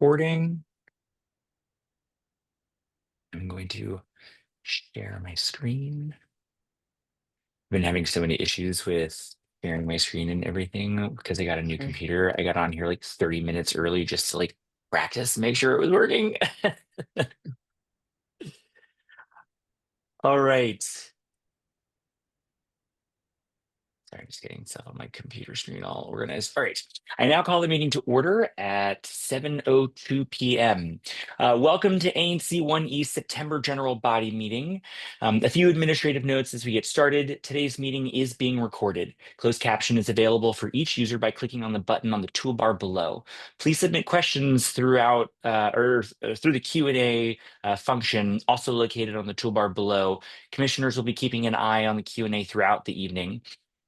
recording. I'm going to share my screen. I've been having so many issues with sharing my screen and everything because I got a new computer. I got on here like 30 minutes early just to like practice, make sure it was working. All right. Sorry, just getting stuff on my computer screen all organized. All right. I now call the meeting to order at 7:02 p.m. Welcome to ANC 1E September General Body Meeting. A few administrative notes as we get started. Today's meeting is being recorded. Closed caption is available for each user by clicking on the button on the toolbar below. Please submit questions throughout or through the Q&A function, also located on the toolbar below. Commissioners will be keeping an eye on the Q&A throughout the evening.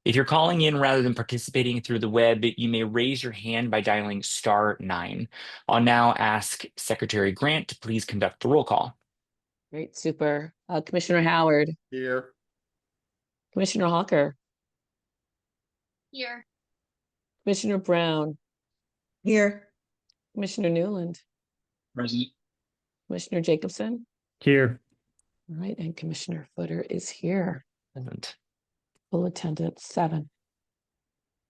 If you're calling in rather than participating through the web, you may raise your hand by dialing *9. I'll now ask Secretary Grant to please conduct the roll call. Great, super. Commissioner Howard. Here. Commissioner Hawker. Here. Commissioner Brown. Here. Commissioner Newland. Present. Commissioner Jacobson. Here. All right, and Commissioner Footer is here. Present. Full attendance, 7.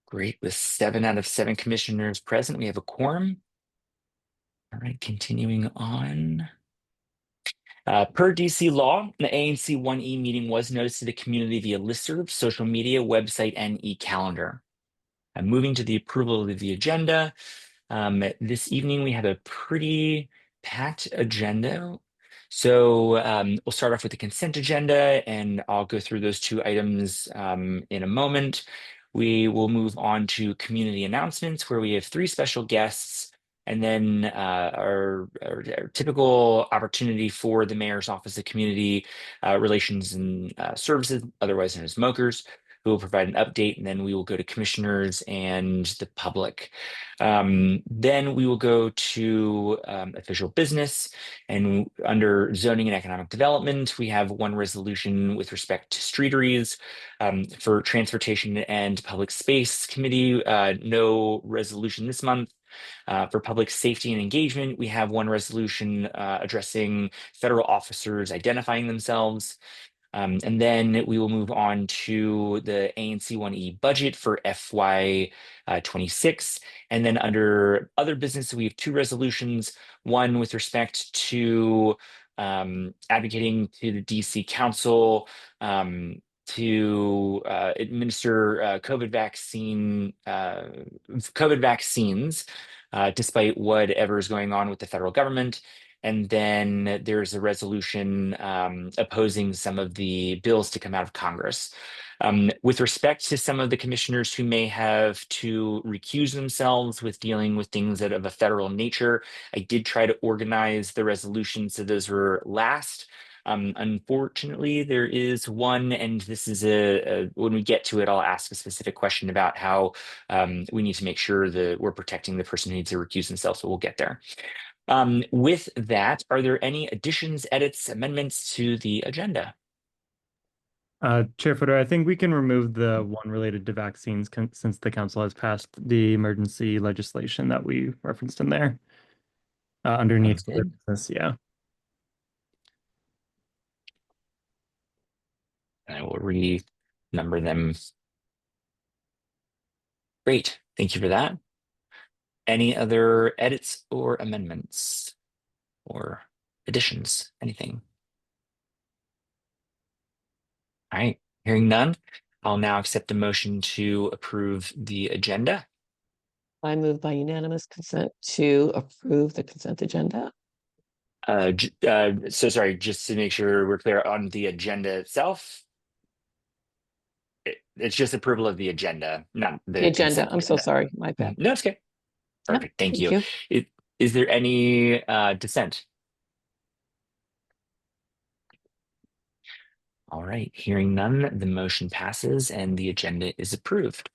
Great. With 7 out of 7 commissioners present, we have a quorum. All right, continuing on. Per DC law, the ANC 1E meeting was noticed to the community via listserv, social media, website, and e-calendar. Moving to the approval of the agenda. This evening, we have a pretty packed agenda. So we'll start off with the consent agenda, and I'll go through those 2 items in a moment. We will move on to community announcements, where we have 3 special guests, and then our typical opportunity for the Mayor's Office of Community Relations and Services, otherwise known as MOCRS, who will provide an update, and then we will go to commissioners and the public. Then we will go to official business, and under zoning and economic development, we have 1 resolution with respect to streeteries. For transportation and public space committee, no resolution this month. For public safety and engagement, we have 1 resolution addressing federal officers identifying themselves. And then we will move on to the ANC 1E budget for FY 26. And then under other business, we have 2 resolutions, 1 with respect to advocating to the DC Council to administer COVID vaccines, despite whatever is going on with the federal government. And then there's a resolution opposing some of the bills to come out of Congress. With respect to some of the commissioners who may have to recuse themselves with dealing with things that of a federal nature, I did try to organize the resolutions so those were last. Unfortunately, there is 1, and this is when we get to it, I'll ask a specific question about how we need to make sure that we're protecting the person who needs to recuse themselves, so we'll get there. With that, are there any additions, edits, amendments to the agenda? Chair Footer, I think we can remove the one related to vaccines since the council has passed the emergency legislation that we referenced in there. Underneath the business, yeah. I will renumber them. Great, thank you for that. Any other edits or amendments or additions, anything? All right, hearing none, I'll now accept the motion to approve the agenda. I move by unanimous consent to approve the consent agenda. So sorry, just to make sure we're clear on the agenda itself. It's just approval of the agenda, not the agenda. I'm so sorry, my bad. No, it's okay. Perfect, thank you. you. Is there any dissent? All right, hearing none, the motion passes and the agenda is approved.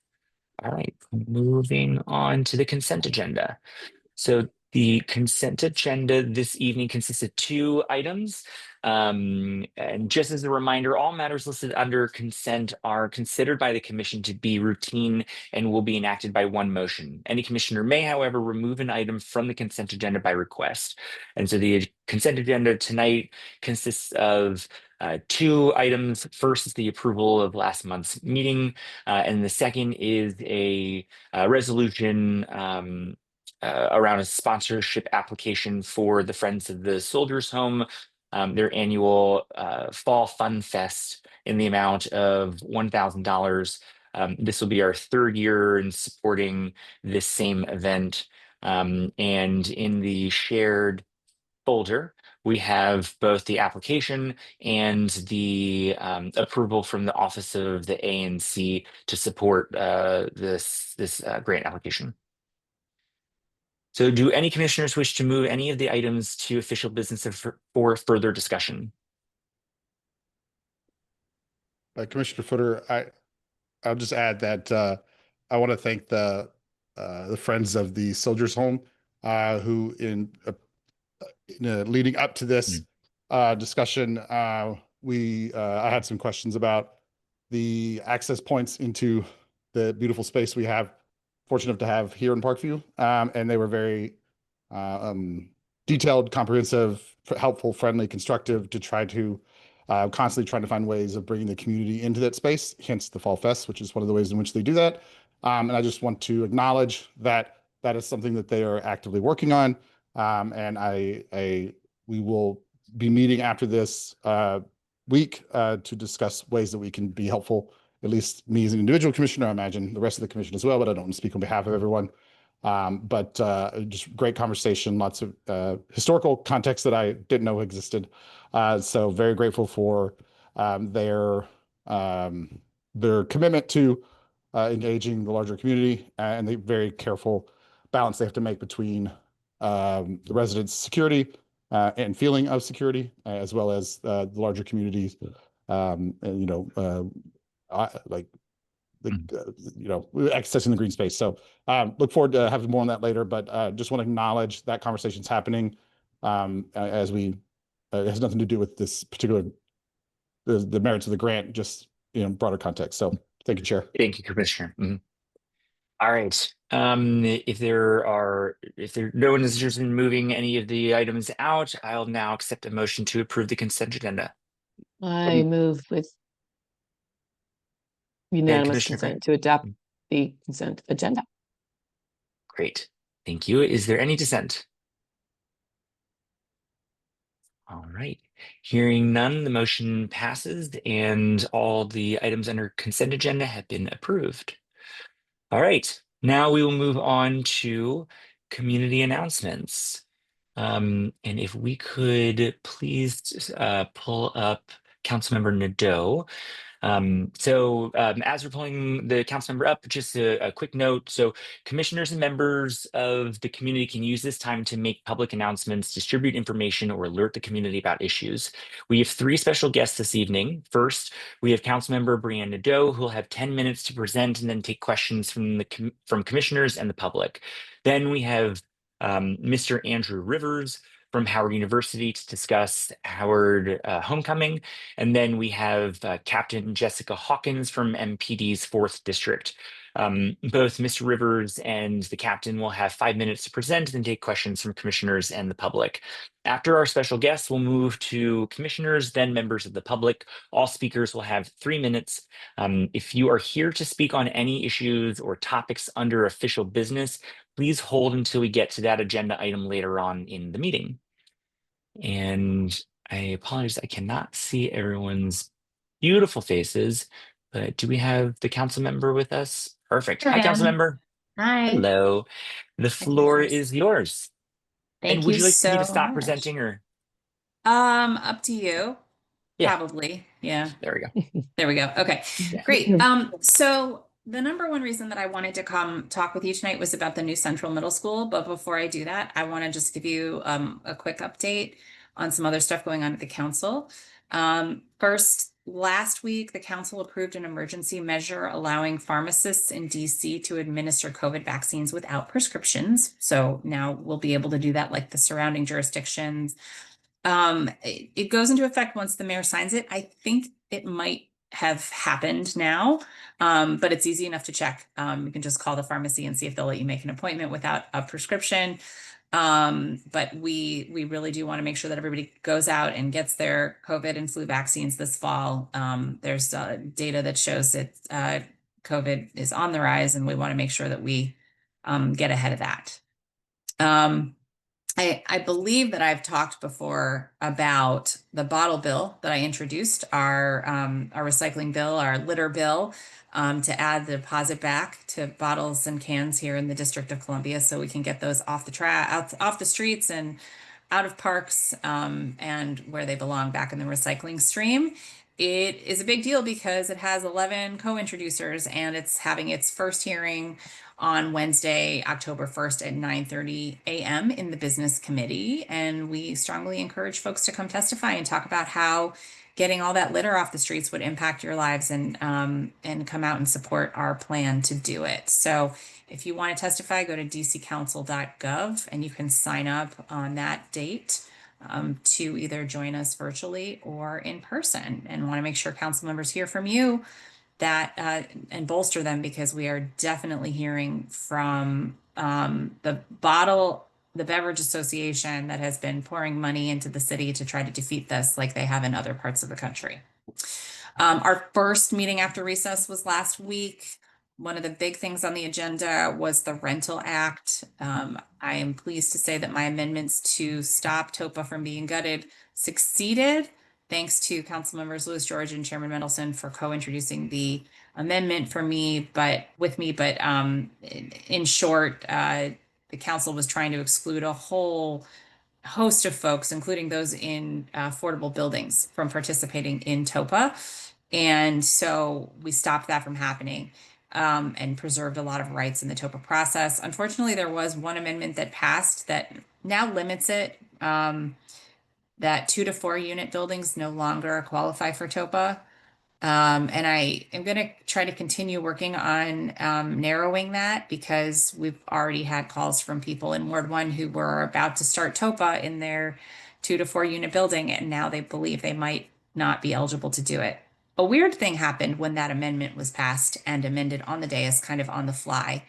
All right, moving on to the consent agenda. So the consent agenda this evening consists of 2 items. And just as a reminder, all matters listed under consent are considered by the commission to be routine and will be enacted by one motion. Any commissioner may, however, remove an item from the consent agenda by request. And so the consent agenda tonight consists of two items. First is the approval of last month's meeting, and the second is a resolution around a sponsorship application for the Friends of the Soldiers Home, their annual Fall Fun Fest in the amount of $1,000. This will be our third year in supporting this same event. And in the shared folder, we have both the application and the approval from the Office of the ANC to support this grant application. So do any commissioners wish to move any of the items to official business for further discussion? Commissioner Footer, I'll just add that I want to thank the Friends of the Soldiers Home who leading up to this discussion, I had some questions about the access points into the beautiful space we have, fortunate to have here in Parkview, and they were very detailed, comprehensive, helpful, friendly, constructive to try to constantly trying to find ways of bringing the community into that space, hence the Fall Fest, which is one of the ways in which they do that. And I just want to acknowledge that that is something that they are actively working on. And we will be meeting after this week to discuss ways that we can be helpful, at least me as an individual commissioner, I imagine the rest of the commission as well, but I don't want to speak on behalf of everyone. But just great conversation, lots of historical context that I didn't know existed. So very grateful for their commitment to engaging the larger community and the very careful balance they have to make between the residents' security and feeling of security, as well as the larger communities, and, like accessing the green space. So look forward to having more on that later, but just want to acknowledge that conversation's happening as we it has nothing to do with this particular the merits of the grant, just broader context. So thank you, Chair. Thank you, Commissioner. All right. If no one is interested in moving any of the items out, I'll now accept a motion to approve the consent agenda. I move with And unanimous Commissioner Grant. consent to adopt the consent agenda. Great. Thank you. Is there any dissent? All right. Hearing none, the motion passes and all the items under consent agenda have been approved. All right. Now we will move on to community announcements. And if we could please pull up Councilmember Nadeau. As we're pulling the council member up, just a quick note. So commissioners and members of the community can use this time to make public announcements, distribute information, or alert the community about issues. We have three special guests this evening. First, we have Councilmember Brianne Nadeau, who will have 10 minutes to present and then take questions from commissioners and the public. Then we have Mr. Andrew Rivers from Howard University to discuss Howard homecoming. And then we have Captain Jessica Hawkins from MPD's 4th District. Both Mr. Rivers and the captain will have 5 minutes to present and take questions from commissioners and the public. After our special guests, we'll move to commissioners, then members of the public. All speakers will have 3 minutes. If you are here to speak on any issues or topics under official business, please hold until we get to that agenda item later on in the meeting. And I apologize, I cannot see everyone's beautiful faces, but do we have the council member with us? Perfect. Sure Hi, am. council member. Hi. Hello. The floor is yours. Thank And would you you like me to so stop much. presenting or? Up to you. Yeah. Probably. Yeah. There we go. There we go. Okay. Yeah. Great. So the number one reason that I wanted to come talk with you tonight was about the new Central Middle School. But before I do that, I want to just give you a quick update on some other stuff going on at the council. First, last week, the council approved an emergency measure allowing pharmacists in DC to administer COVID vaccines without prescriptions. So now we'll be able to do that like the surrounding jurisdictions. It goes into effect once the mayor signs it. I think it might have happened now, but it's easy enough to check. You can just call the pharmacy and see if they'll let you make an appointment without a prescription. But we really do want to make sure that everybody goes out and gets their COVID and flu vaccines this fall. There's data that shows that COVID is on the rise, and we want to make sure that we get ahead of that. I believe that I've talked before about the bottle bill that I introduced, our recycling bill, our litter bill, to add the deposit back to bottles and cans here in the District of Columbia, so we can get those off the off the streets and out of parks, and where they belong, back in the recycling stream. It is a big deal because it has 11 co-introducers, and it's having its first hearing on Wednesday, October 1st at 9:30 a.m. in the Business Committee. And we strongly encourage folks to come testify and talk about how getting all that litter off the streets would impact your lives, and come out and support our plan to do it. So if you want to testify, go to dccouncil.gov and you can sign up on that date to either join us virtually or in person, and want to make sure council members hear from you that and bolster them, because we are definitely hearing from the beverage association that has been pouring money into the city to try to defeat this, like they have in other parts of the country. Our first meeting after recess was last week. One of the big things on the agenda was the Rental Act. I am pleased to say that my amendments to stop TOPA from being gutted succeeded, thanks to Council Members Louis George and Chairman Mendelson for co-introducing the amendment for me, but in short, the council was trying to exclude a whole host of folks, including those in affordable buildings, from participating in TOPA. And so we stopped that from happening, and preserved a lot of rights in the TOPA process. Unfortunately, there was one amendment that passed that now limits it, that 2 to 4 unit buildings no longer qualify for TOPA. And I am going to try to continue working on narrowing that, because we've already had calls from people in Ward 1 who were about to start TOPA in their 2 to 4 unit building, and now they believe they might not be eligible to do it. A weird thing happened when that amendment was passed and amended on the dais, kind of on the fly.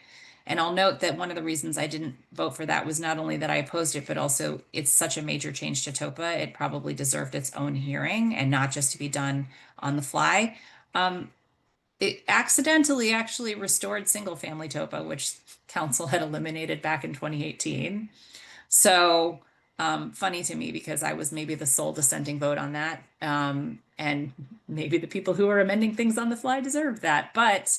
And I'll note that one of the reasons I didn't vote for that was not only that I opposed it, but also it's such a major change to TOPA. It probably deserved its own hearing and not just to be done on the fly. It accidentally actually restored single family TOPA, which council had eliminated back in 2018. So funny to me, because I was maybe the sole dissenting vote on that. And maybe the people who are amending things on the fly deserve that. But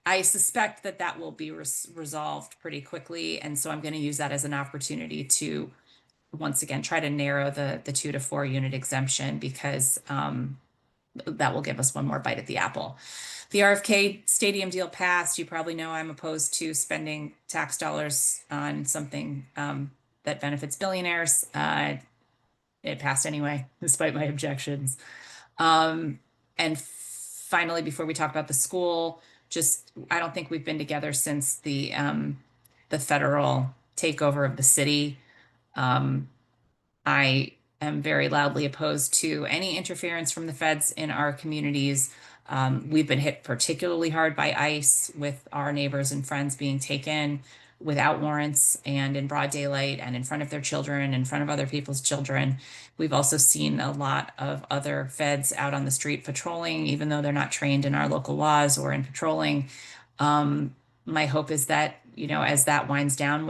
I suspect that that will be resolved pretty quickly. And so I'm going to use that as an opportunity to, once again, try to narrow the 2 to 4 unit exemption, because that will give us one more bite at the apple. The RFK Stadium deal passed. You probably know I'm opposed to spending tax dollars on something that benefits billionaires. It passed anyway, despite my objections. And finally, before we talk about the school, I don't think we've been together since the federal takeover of the city. I am very loudly opposed to any interference from the feds in our communities. We've been hit particularly hard by ICE, with our neighbors and friends being taken without warrants and in broad daylight and in front of their children, in front of other people's children. We've also seen a lot of other feds out on the street patrolling, even though they're not trained in our local laws or in patrolling. My hope is that, as that winds down,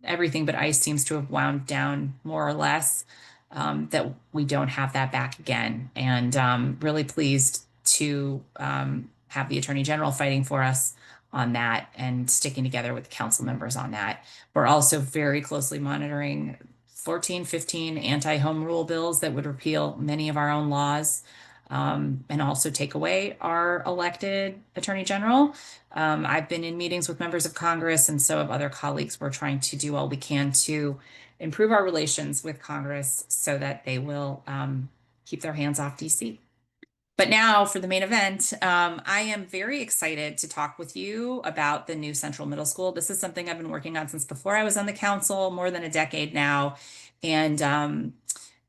everything but ICE seems to have wound down more or less, that we don't have that back again. And really pleased to have the Attorney General fighting for us on that and sticking together with the council members on that. We're also very closely monitoring 14, 15 anti-home rule bills that would repeal many of our own laws, and also take away our elected Attorney General. I've been in meetings with members of Congress, and so have other colleagues. We're trying to do all we can to improve our relations with Congress so that they will keep their hands off DC. But now for the main event, I am very excited to talk with you about the new Central Middle School. This is something I've been working on since before I was on the council, more than a decade now. And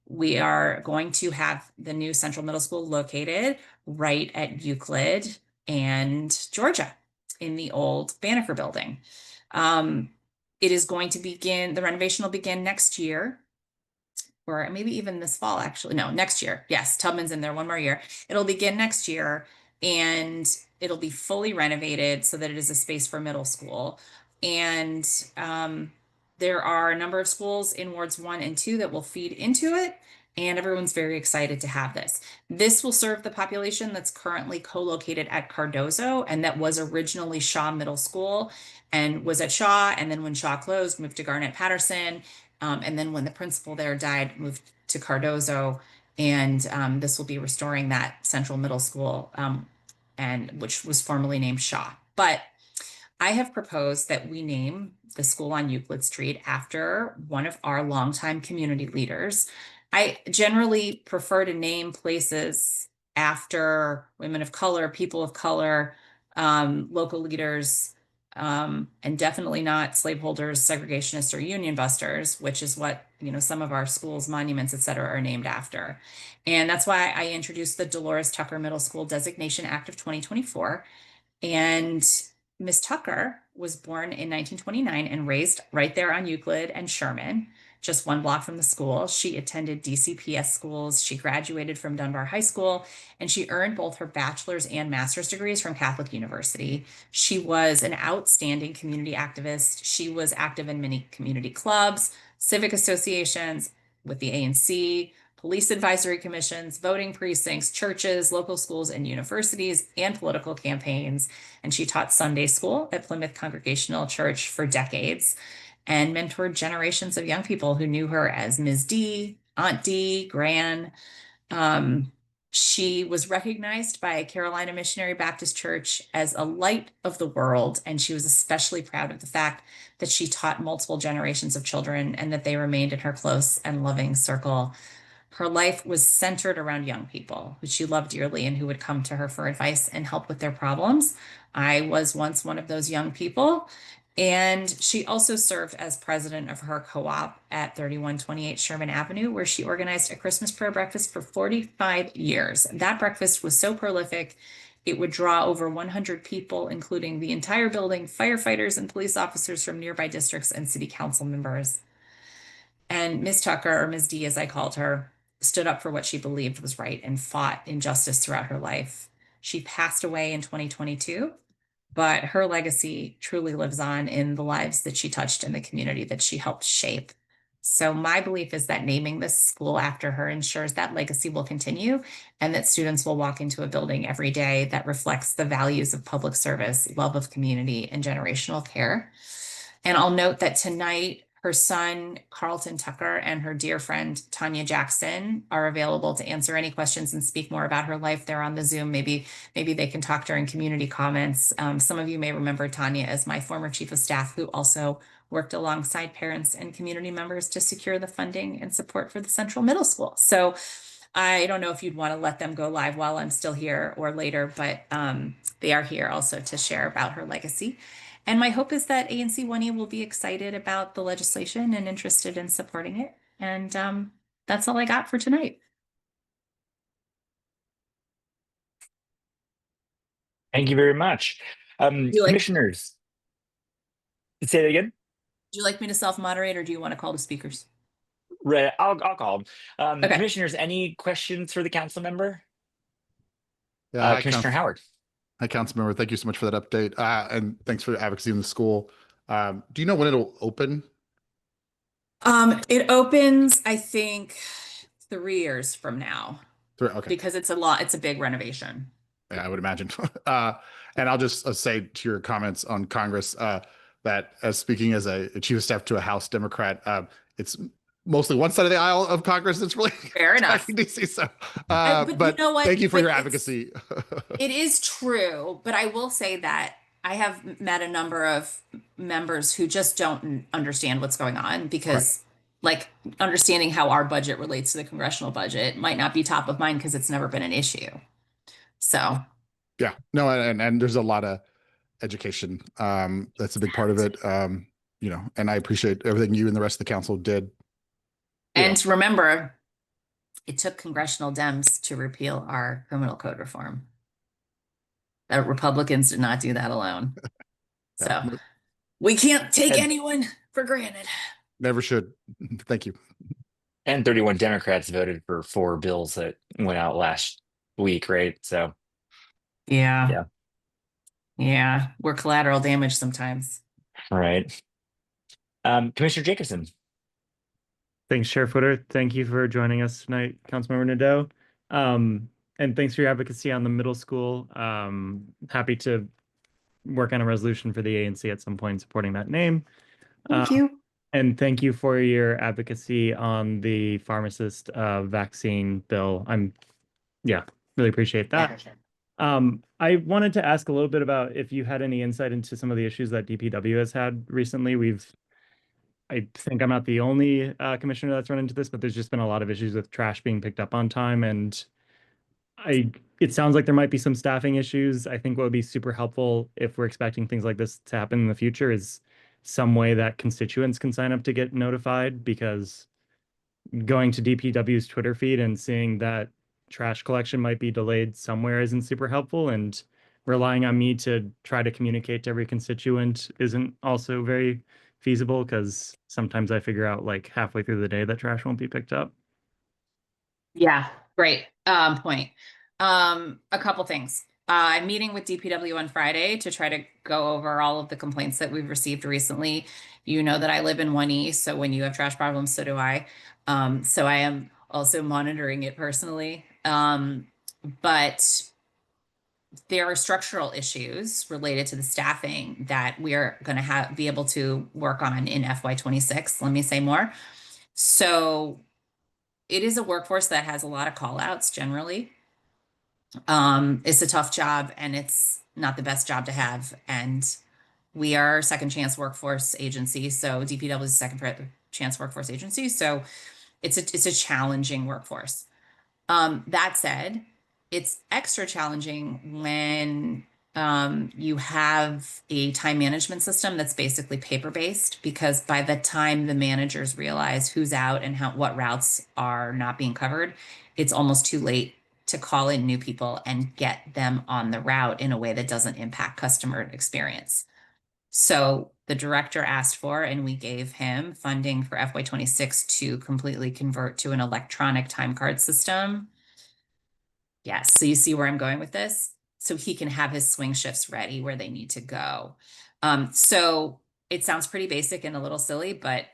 we are going to have the new Central Middle School located right at Euclid and Georgia in the old Banneker building. It is going to begin, the renovation will begin next year, or maybe even this fall, actually. No, next year. Yes, Tubman's in there one more year. It'll begin next year and it'll be fully renovated so that it is a space for middle school. And there are a number of schools in wards 1 and 2 that will feed into it. And everyone's very excited to have this. This will serve the population that's currently co-located at Cardozo and that was originally Shaw Middle School and was at Shaw. And then when Shaw closed, moved to Garnett Patterson. And then when the principal there died, moved to Cardozo. And this will be restoring that Central Middle School, and which was formerly named Shaw. But I have proposed that we name the school on Euclid Street after one of our longtime community leaders. I generally prefer to name places after women of color, people of color, local leaders, and definitely not slaveholders, segregationists, or union busters, which is what, some of our schools, monuments, et cetera, are named after. And that's why I introduced the Dolores Tucker Middle School Designation Act of 2024. And Miss Tucker was born in 1929 and raised right there on Euclid and Sherman, just one block from the school. She attended DCPS schools. She graduated from Dunbar High School, and she earned both her bachelor's and master's degrees from Catholic University. She was an outstanding community activist. She was active in many community clubs, civic associations with the ANC, police advisory commissions, voting precincts, churches, local schools, and universities, and political campaigns. And she taught Sunday school at Plymouth Congregational Church for decades and mentored generations of young people who knew her as Ms. D, Aunt D, Gran. She was recognized by Carolina Missionary Baptist Church as a light of the world, and she was especially proud of the fact that she taught multiple generations of children and that they remained in her close and loving circle. Her life was centered around young people who she loved dearly and who would come to her for advice and help with their problems. I was once one of those young people. And she also served as president of her co-op at 3128 Sherman Avenue, where she organized a Christmas prayer breakfast for 45 years. That breakfast was so prolific, it would draw over 100 people, including the entire building, firefighters and police officers from nearby districts, and city council members. And Ms. Tucker, or Ms. D as I called her, stood up for what she believed was right and fought injustice throughout her life. She passed away in 2022, but her legacy truly lives on in the lives that she touched in the community that she helped shape. So my belief is that naming this school after her ensures that legacy will continue and that students will walk into a building every day that reflects the values of public service, love of community, and generational care. And I'll note that tonight, her son, Carlton Tucker, and her dear friend, Tanya Jackson, are available to answer any questions and speak more about her life. They're on the Zoom. Maybe they can talk during community comments. Some of you may remember Tanya as my former chief of staff, who also worked alongside parents and community members to secure the funding and support for the Central Middle School. So I don't know if you'd want to let them go live while I'm still here or later, but they are here also to share about her legacy. And my hope is that ANC 1E will be excited about the legislation and interested in supporting it. And that's all I got for tonight. Thank you very much. You like, Commissioners, say that again. would you like me to self-moderate or do you want to call the speakers? Right, I'll call them. Okay. Commissioners, any questions for the council member? Yeah, hi, Commissioner Howard. Hi, council member. Thank you so much for that update. And thanks for the advocacy in the school. Do you know when it'll open? It opens, I think, 3 years from now. Okay. Because it's a big renovation. Yeah, I would imagine. And I'll just say to your comments on Congress that as speaking as a chief of staff to a House Democrat, it's mostly one side of the aisle of Congress that's really Fair enough. DC. So, but you know what? Thank you for your advocacy. It is true, but I will say that I have met a number of members who just don't understand what's going on because like understanding how our budget relates to the congressional budget might not be top of mind because it's never been an issue. So Yeah, no, and there's a lot of education. That's a big part of it. And I appreciate everything you and the rest of the council did. and remember, it took congressional Dems to repeal our criminal code reform. Republicans did not do that alone. So No, we can't take And anyone for granted. never should. Thank you. and 31 Democrats voted for 4 bills that went out last week, right? So Yeah. yeah, Yeah. We're collateral damage sometimes. all right. Commissioner Jacobson. Thanks, Sheriff Footer. Thank you for joining us tonight, Councilmember Nadeau. And thanks for your advocacy on the middle school. Happy to work on a resolution for the ANC at some point supporting that name. Thank you. And thank you for your advocacy on the pharmacist vaccine bill. Really appreciate that. I wanted to ask a little bit about if you had any insight into some of the issues that DPW has had recently. I think I'm not the only commissioner that's run into this, but there's just been a lot of issues with trash being picked up on time, and it sounds like there might be some staffing issues. I think what would be super helpful if we're expecting things like this to happen in the future is some way that constituents can sign up to get notified, because going to DPW's Twitter feed and seeing that trash collection might be delayed somewhere isn't super helpful, and relying on me to try to communicate to every constituent isn't also very feasible, because sometimes I figure out like halfway through the day that trash won't be picked up. Yeah, great point. A couple things. I'm meeting with DPW on Friday to try to go over all of the complaints that we've received recently. You know that I live in 1E, so when you have trash problems, so do I. So I am also monitoring it personally. But there are structural issues related to the staffing that we are going to be able to work on in FY26. Let me say more. So it is a workforce that has a lot of call outs generally. It's a tough job and it's not the best job to have. And we are a second chance workforce agency. So DPW is a second chance workforce agency. So it's a challenging workforce. That said, it's extra challenging when you have a time management system that's basically paper-based, because by the time the managers realize who's out and what routes are not being covered, it's almost too late to call in new people and get them on the route in a way that doesn't impact customer experience. So the director asked for, and we gave him funding for FY26 to completely convert to an electronic time card system. Yes, so you see where I'm going with this? So he can have his swing shifts ready where they need to go. So it sounds pretty basic and a little silly, but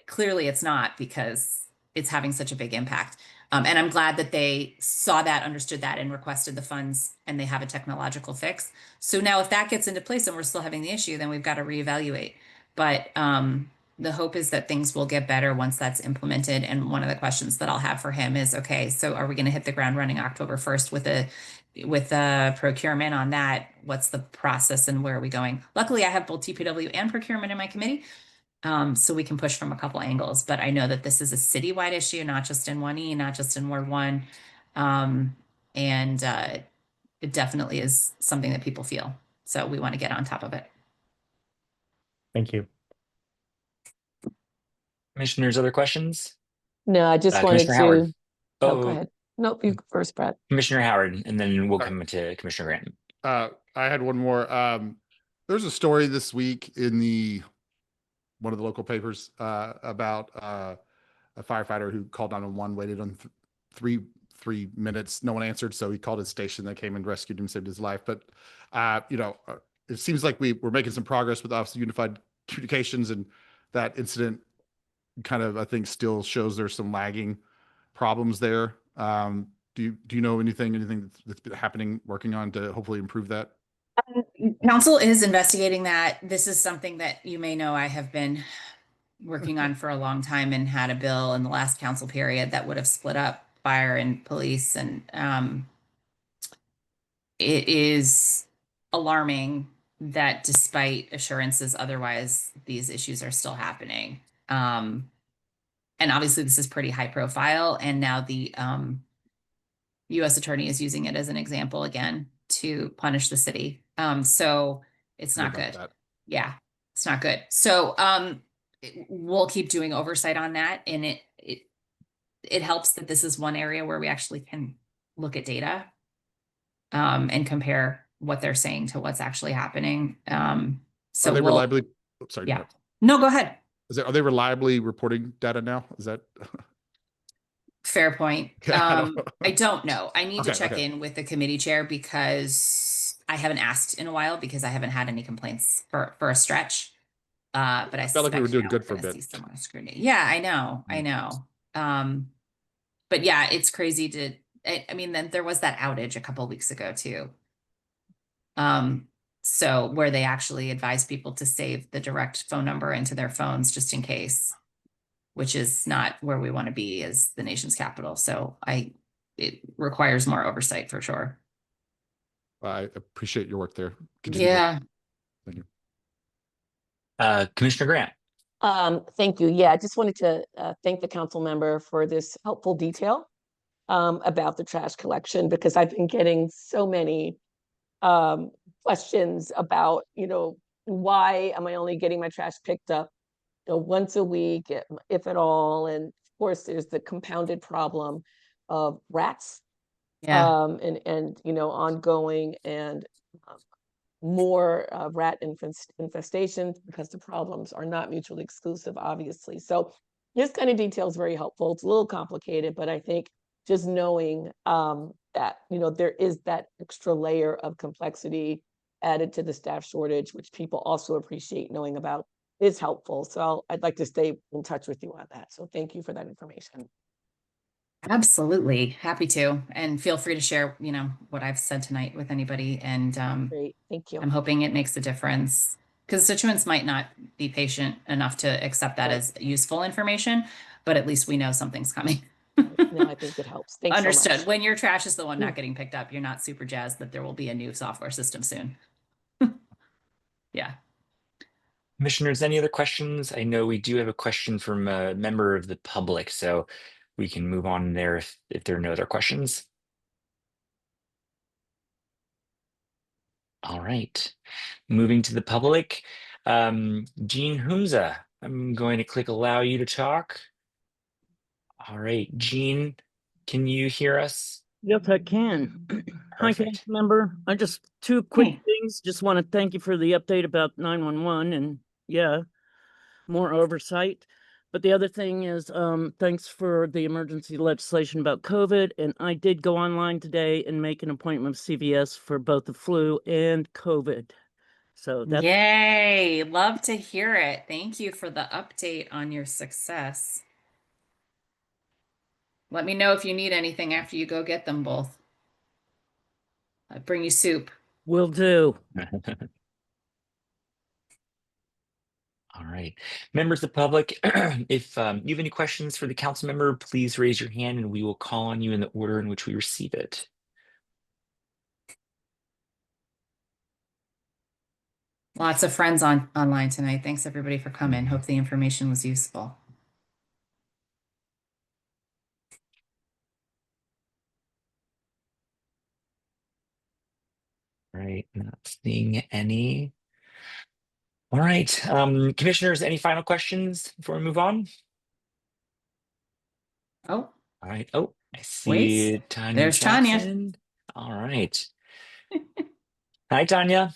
clearly it's not, because it's having such a big impact. And I'm glad that they saw that, understood that, and requested the funds, and they have a technological fix. So now if that gets into place and we're still having the issue, then we've got to reevaluate. But the hope is that things will get better once that's implemented. And one of the questions that I'll have for him is, okay, so are we going to hit the ground running October 1st with a procurement on that? What's the process and where are we going? Luckily, I have both TPW and procurement in my committee. So we can push from a couple angles, but I know that this is a citywide issue, not just in 1E, not just in Ward 1. And it definitely is something that people feel. So we want to get on top of it. Thank you. Commissioners, other questions? No, I just wanted Commissioner Howard. to, oh, go Oh, ahead. Nope, you go first, Brett. Commissioner Howard, and then we'll come to Commissioner Grant. I had one more. There's a story this week in one of the local papers about a firefighter who called 911, waited on three minutes. No one answered, so he called his station. They came and rescued him, saved his life. But it seems like we're making some progress with Office of Unified Communications, and that incident kind of, I think, still shows there's some lagging problems there. Do you know anything that's been happening, working on to hopefully improve that? Council is investigating that. This is something that you may know I have been working on for a long time, and had a bill in the last council period that would have split up fire and police. And it is alarming that despite assurances otherwise, these issues are still happening. And obviously this is pretty high profile. And now the U.S. attorney is using it as an example again to punish the city. So it's not good. Yeah, it's not good. So we'll keep doing oversight on that. And it helps that this is one area where we actually can look at data and compare what they're saying to what's actually happening. So Are they we'll, reliably, sorry, yeah. No, go ahead. are they reliably reporting data now? Is that? Fair point. Yeah, I don't know. I need to Okay, check okay. in with the committee chair because I haven't asked in a while because I haven't had any complaints for a stretch. But I felt like we were suspect doing now good we're for a going to bit. see some more scrutiny. Yeah, I know. I know. But yeah, it's crazy to, I mean, then there was that outage a couple of weeks ago too. So where they actually advise people to save the direct phone number into their phones just in case, which is not where we want to be as the nation's capital. So it requires more oversight for sure. I appreciate your work there. Continue work. Yeah. Thank you. Commissioner Grant. Thank you. Yeah, I just wanted to thank the council member for this helpful detail about the trash collection, because I've been getting so many questions about, why am I only getting my trash picked up, once a week, if at all? And of course, there's the compounded problem of rats, Yeah. and ongoing and more rat infestations, because the problems are not mutually exclusive, obviously. So this kind of detail is very helpful. It's a little complicated, but I think just knowing that, there is that extra layer of complexity added to the staff shortage, which people also appreciate knowing about, is helpful. So I'd like to stay in touch with you on that. So thank you for that information. Absolutely. Happy to. And feel free to share, what I've said tonight with anybody. And Great, thank you. I'm hoping it makes a difference, because constituents might not be patient enough to accept that Right. as useful information, but at least we know something's coming. No, I think it helps. Thanks so Understood. much. When your trash is the one not getting picked up, you're not super jazzed that there will be a new software system soon. Yeah. Commissioners, any other questions? I know we do have a question from a member of the public, so we can move on there if there are no other questions. All right, moving to the public. Jean Humza, I'm going to click allow you to talk. All right, Jean, can you hear us? Yes, I can. Hi, council Perfect. member. I just two quick Hey. things. Just want to thank you for the update about 911 and yeah, more oversight. But the other thing is, thanks for the emergency legislation about COVID. And I did go online today and make an appointment with CVS for both the flu and COVID. So that's Yay. Love to hear it. Thank you for the update on your success. Let me know if you need anything after you go get them both. I'll bring you soup. will do. All right, members of the public, if you have any questions for the council member, please raise your hand and we will call on you in the order in which we receive it. Lots of friends online tonight. Thanks everybody for coming. Hope the information was useful. All right, not seeing any. All right, commissioners, any final questions before we move on? Oh, All right. Oh, I wait. see Tanya There's Tanya. Jackson. All right. Hi, Tanya.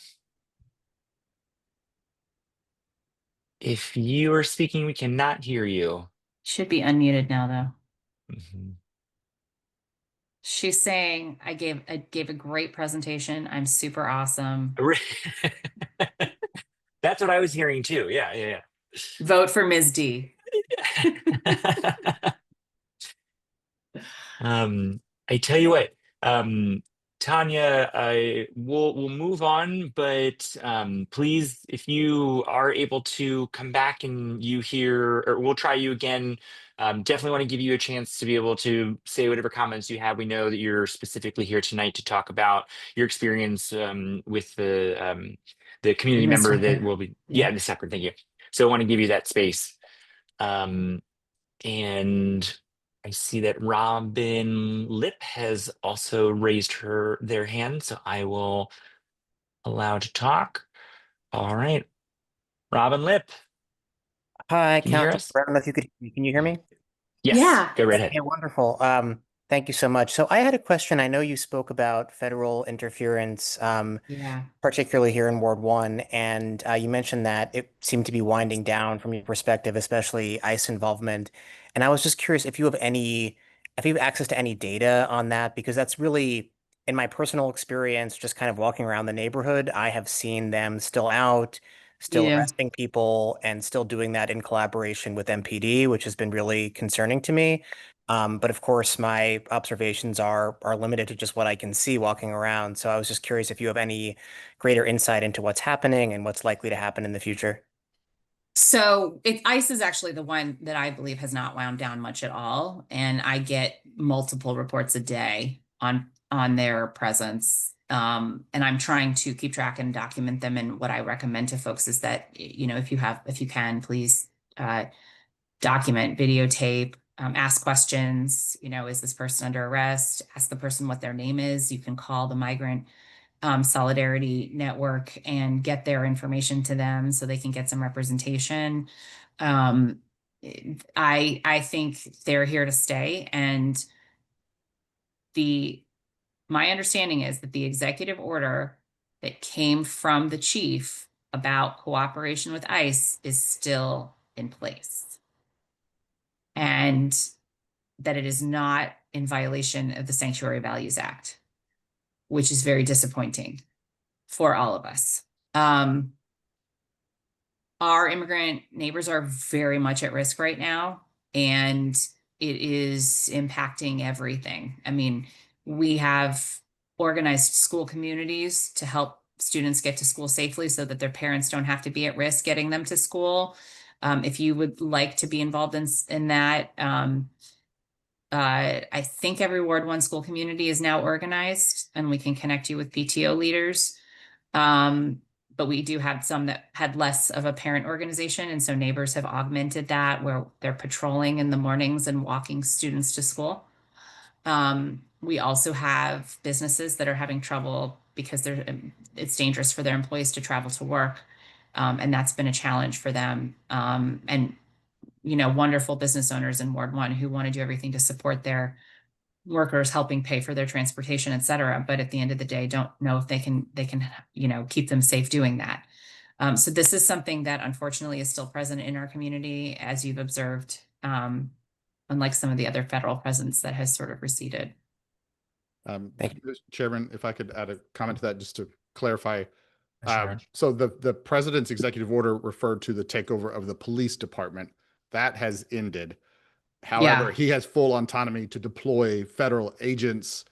If you are speaking, we cannot hear you. Should be unmuted now though. Mhm. She's saying I gave a great presentation. I'm super awesome. That's what I was hearing too. Yeah, yeah, Vote for Ms. D. yeah. I tell you what, Tanya, we'll move on, but please, if you are able to come back and you hear, or we'll try you again. Definitely want to give you a chance to be able to say whatever comments you have. We know that you're specifically here tonight to talk about your experience with the community Ms. member that Tucker. will be, Yeah. Ms. Tucker, thank you. So I want to give you that space. And I see that Robin Lip has also raised their hand, so I will allow to talk. All right, Robin Lip. Hi, Can you hear Council. us? I don't know if can you hear me? Yes, Yeah. go right ahead. Okay, wonderful. Thank you so much. So I had a question. I know you spoke about federal interference, Yeah. particularly here in Ward 1, and you mentioned that it seemed to be winding down from your perspective, especially ICE involvement. And I was just curious if you have access to any data on that, because that's really, in my personal experience, just kind of walking around the neighborhood, I have seen them still out, still Yeah. arresting people, and still doing that in collaboration with MPD, which has been really concerning to me. But of course, my observations are limited to just what I can see walking around. So I was just curious if you have any greater insight into what's happening and what's likely to happen in the future. So ICE is actually the one that I believe has not wound down much at all, and I get multiple reports a day on their presence. And I'm trying to keep track and document them. And what I recommend to folks is that, if you can, please document, videotape, ask questions. Is this person under arrest? Ask the person what their name is. You can call the migrant solidarity network and get their information to them so they can get some representation. Um, I think they're here to stay, and my understanding is that the executive order that came from the chief about cooperation with ICE is still in place, and that it is not in violation of the Sanctuary Values Act, which is very disappointing for all of us. Our immigrant neighbors are very much at risk right now, and it is impacting everything. I mean, we have organized school communities to help students get to school safely so that their parents don't have to be at risk getting them to school. If you would like to be involved in that, I think every Ward 1 school community is now organized, and we can connect you with PTO leaders. But we do have some that had less of a parent organization. And so neighbors have augmented that, where they're patrolling in the mornings and walking students to school. We also have businesses that are having trouble because it's dangerous for their employees to travel to work. And that's been a challenge for them. And wonderful business owners in Ward 1 who want to do everything to support their workers, helping pay for their transportation, et cetera. But at the end of the day, don't know if they can, keep them safe doing that. So this is something that unfortunately is still present in our community, as you've observed, unlike some of the other federal presence that has sort of receded. Thank you. Chairman, if I could add a comment to that, just to clarify. Sure. So the president's executive order referred to the takeover of the police department. That has ended. However, Yeah. he has full autonomy to deploy federal agents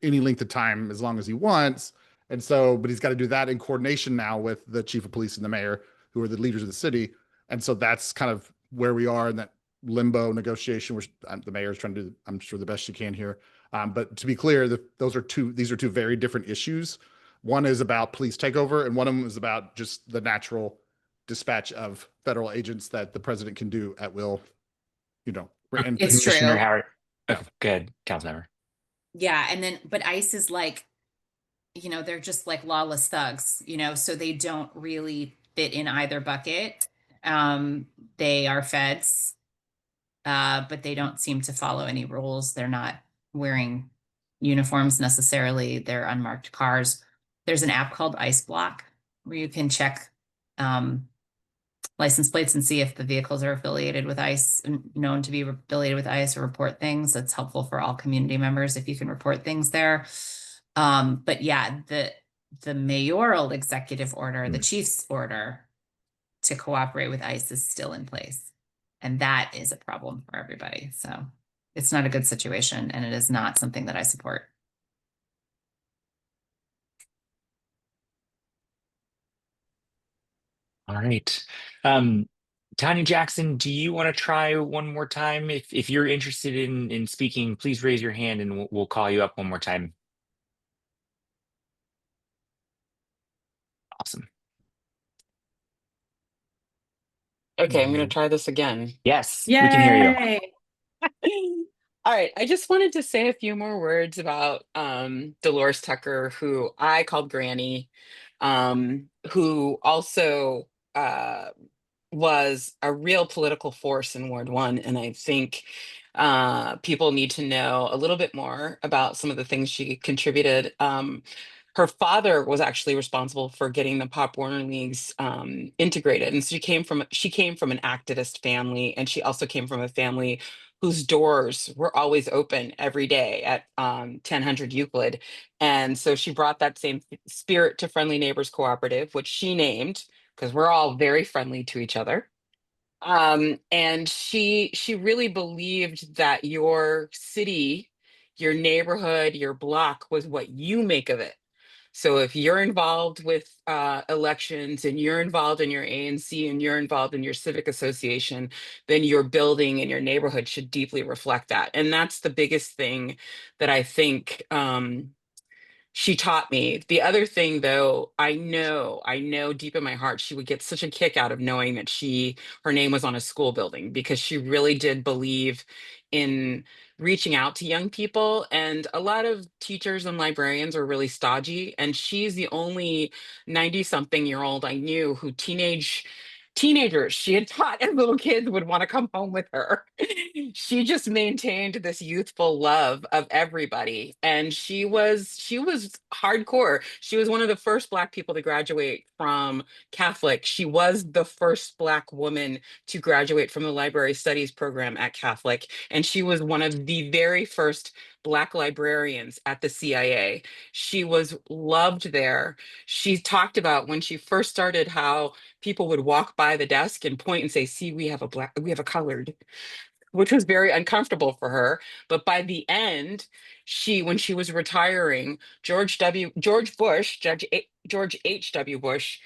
any length of time as long as he wants. And so, but he's got to do that in coordination now with the chief of police and the mayor, who are the leaders of the city. And so that's kind of where we are in that limbo negotiation, which the mayor is trying to do, I'm sure, the best she can here. But to be clear, these are two very different issues. One is about police takeover, and one of them is about just the natural dispatch of federal agents that the president can do at will, and It's Commissioner true. Howard. Oh, good, Councilmember. Yeah. But ICE is like, they're just like lawless thugs, so they don't really fit in either bucket. They are feds, but they don't seem to follow any rules. They're not wearing uniforms necessarily. They're unmarked cars. There's an app called Ice Block where you can check license plates and see if the vehicles are affiliated with ICE, known to be affiliated with ICE, or report things. That's helpful for all community members if you can report things there. But yeah, the mayoral executive order, the chief's order to cooperate with ICE is still in place. And that is a problem for everybody. So it's not a good situation, and it is not something that I support. All right. Tanya Jackson, do you want to try one more time? If you're interested in speaking, please raise your hand and we'll call you up one more time. Awesome. Okay, I'm going to try this again. Yes, we can hear you. Yay! All right, I just wanted to say a few more words about Dolores Tucker, who I called Granny, who also was a real political force in Ward 1. And I think people need to know a little bit more about some of the things she contributed. Her father was actually responsible for getting the Pop Warner Leagues integrated. And so she came from an activist family, and she also came from a family whose doors were always open every day at 1000 Euclid. And so she brought that same spirit to Friendly Neighbors Cooperative, which she named because we're all very friendly to each other. And she really believed that your city, your neighborhood, your block was what you make of it. So if you're involved with elections, and you're involved in your ANC, and you're involved in your civic association, then your building and your neighborhood should deeply reflect that. And that's the biggest thing that I think she taught me. The other thing, though, I know deep in my heart, she would get such a kick out of knowing that her name was on a school building, because she really did believe in reaching out to young people. And a lot of teachers and librarians are really stodgy. And she's the only 90-something-year-old I knew who teenagers she had taught as little kids would want to come home with her. She just maintained this youthful love of everybody, and she was hardcore. She was one of the first Black people to graduate from Catholic. She was the first Black woman to graduate from the library studies program at Catholic, and she was one of the very first Black librarians at the CIA. She was loved there. She talked about when she first started how people would walk by the desk and point and say, "See, we have a colored," which was very uncomfortable for her. But by the end, when she was retiring, George H.W. Bush,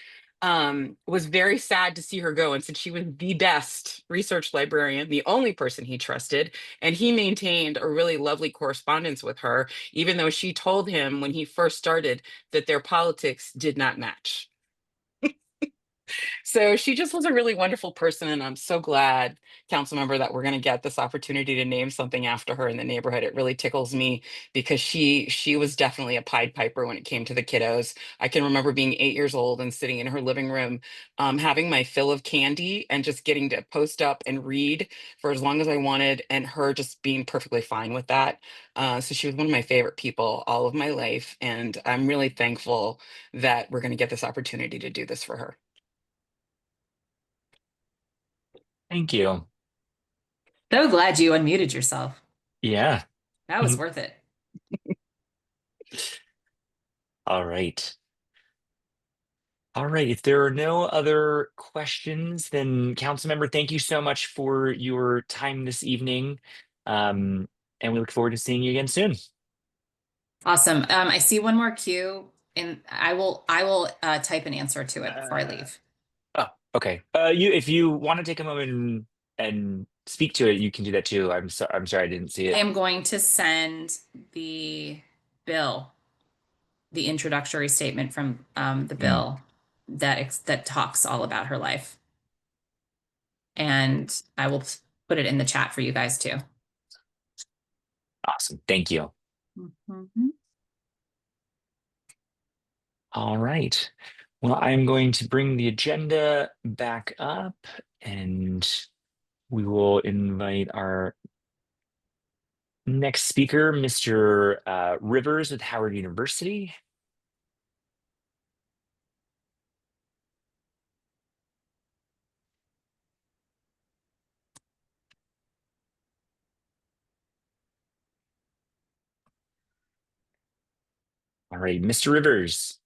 was very sad to see her go, and said she was the best research librarian, the only person he trusted. And he maintained a really lovely correspondence with her, even though she told him when he first started that their politics did not match. So she just was a really wonderful person, and I'm so glad, council member, that we're going to get this opportunity to name something after her in the neighborhood. It really tickles me, because she was definitely a Pied Piper when it came to the kiddos. I can remember being 8 years old and sitting in her living room, having my fill of candy and just getting to post up and read for as long as I wanted, and her just being perfectly fine with that. So she was one of my favorite people all of my life, and I'm really thankful that we're going to get this opportunity to do this for her. Thank you. So glad you unmuted yourself. Yeah. That was worth it. All right. All right. If there are no other questions, then Councilmember, thank you so much for your time this evening. And we look forward to seeing you again soon. Awesome. I see one more cue, and I will type an answer to it before I leave. Oh, okay. If you want to take a moment and speak to it, you can do that too. I'm sorry I didn't see I it. am going to send the bill, the introductory statement from the bill that talks all about her life. And I will put it in the chat for you guys too. Awesome. Thank you. Mm-hmm. All right. Well, I'm going to bring the agenda back up, and we will invite our next speaker, Mr. Rivers with Howard University. All right, Mr. Rivers,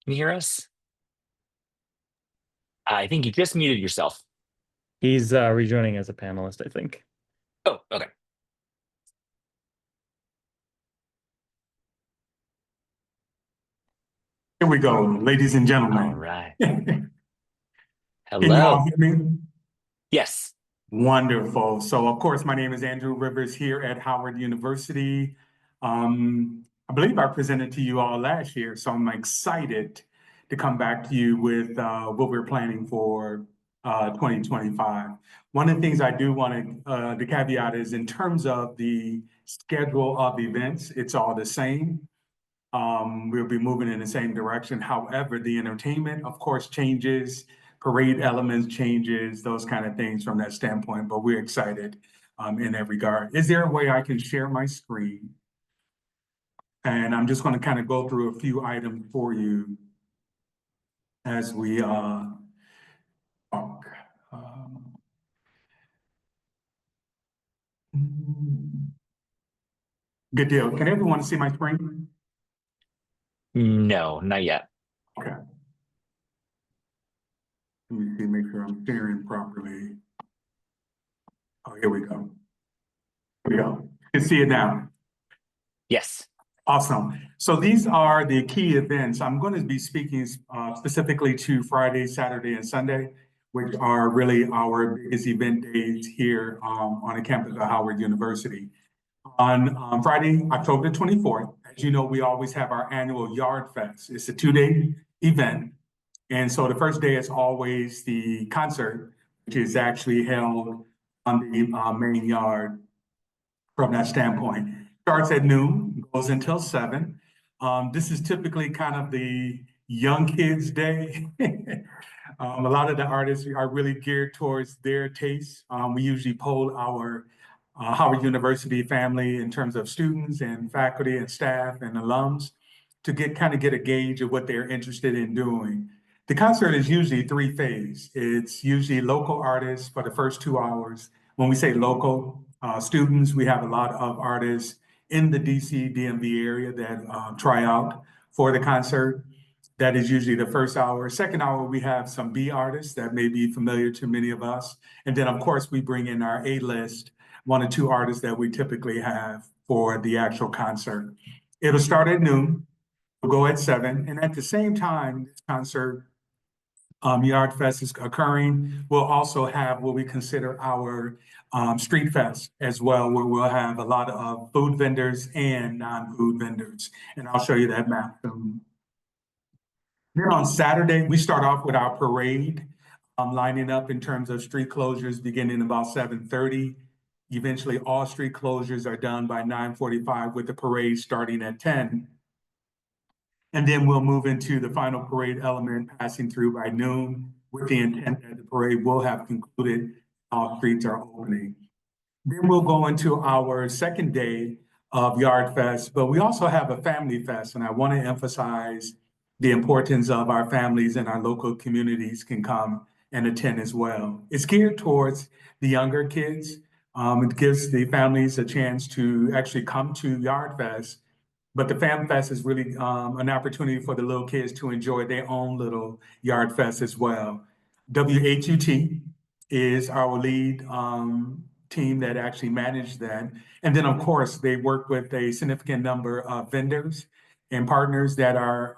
can you hear us? I think you just muted yourself. He's rejoining as a panelist, I think. Oh, okay. Here we go, ladies and gentlemen. All right. Can you Hello. all hear me? Yes. Wonderful. So, of course, my name is Andrew Rivers here at Howard University. I believe I presented to you all last year, so I'm excited to come back to you with what we're planning for 2025. One of the things I do want to, the caveat is in terms of the schedule of events, it's all the same. We'll be moving in the same direction. However, the entertainment, of course, changes. parade elements changes, those kind of things from that standpoint, but we're excited in that regard. Is there a way I can share my screen? And I'm just going to kind of go through a few items for you as we talk. Good deal. Can everyone see my screen? No, not yet. Okay. Let me see, make sure I'm sharing properly. Oh, here we go. Here we go. You can see it now. Yes. Awesome. So these are the key events. I'm going to be speaking specifically to Friday, Saturday, and Sunday, which are really our biggest event days here on the campus of Howard University. On Friday, October 24th, as you know, we always have our annual Yard Fest. It's a 2-day event. And so the first day is always the concert, which is actually held on the main yard from that standpoint. Starts at noon, goes until 7. This is typically kind of the young kids' day. A lot of the artists are really geared towards their tastes. We usually poll our Howard University family in terms of students and faculty and staff and alums to get a gauge of what they're interested in doing. The concert is usually 3-phase. It's usually local artists for the first 2 hours. When we say local students, we have a lot of artists in the DC, DMV area that try out for the concert. That is usually the first hour. Second hour, we have some B artists that may be familiar to many of us. And then, of course, we bring in our A-list, 1 or 2 artists that we typically have for the actual concert. It'll start at noon, we'll go at 7. And at the same time, this concert, Yard Fest is occurring. We'll also have what we consider our Street Fest as well, where we'll have a lot of food vendors and non-food vendors. And I'll show you that map soon. Then on Saturday, we start off with our parade, lining up in terms of street closures beginning about 7:30. Eventually, all street closures are done by 9:45 with the parade starting at 10. And then we'll move into the final parade element passing through by noon with the intent that the parade will have concluded, all streets are opening. Then we'll go into our second day of Yard Fest, but we also have a family fest, and I want to emphasize the importance of our families and our local communities can come and attend as well. It's geared towards the younger kids. It gives the families a chance to actually come to Yard Fest, but the Fam Fest is really an opportunity for the little kids to enjoy their own little Yard Fest as well. WHUT is our lead team that actually managed that. And then, of course, they work with a significant number of vendors and partners that are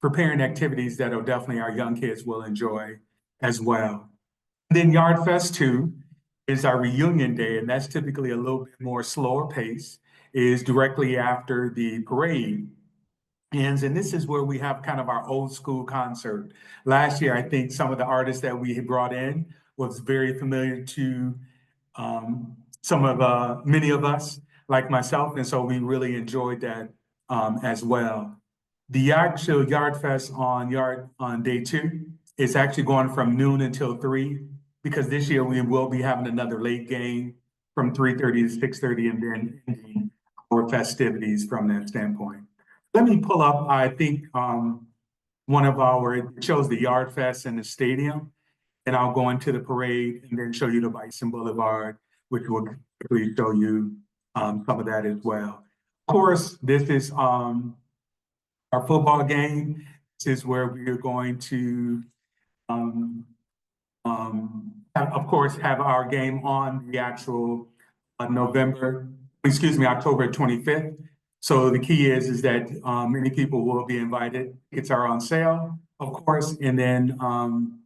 preparing activities that are definitely our young kids will enjoy as well. And then Yard Fest 2 is our reunion day, and that's typically a little bit more slower pace, is directly after the parade ends. And this is where we have kind of our old school concert. Last year, I think some of the artists that we had brought in was very familiar to many of us, like myself, and so we really enjoyed that as well. The actual Yard Fest on day 2 is actually going from noon until 3, because this year we will be having another late game from 3:30 to 6:30, and then ending our festivities from that standpoint. Let me pull up, I think, one of it shows the Yard Fest in the stadium, and I'll go into the parade and then show you the Bison Boulevard, which will quickly show you some of that as well. Of course, this is our football game. This is where we are going to, of course, have our game on the actual October 25th. So the key is that many people will be invited. Tickets are on sale, of course, and then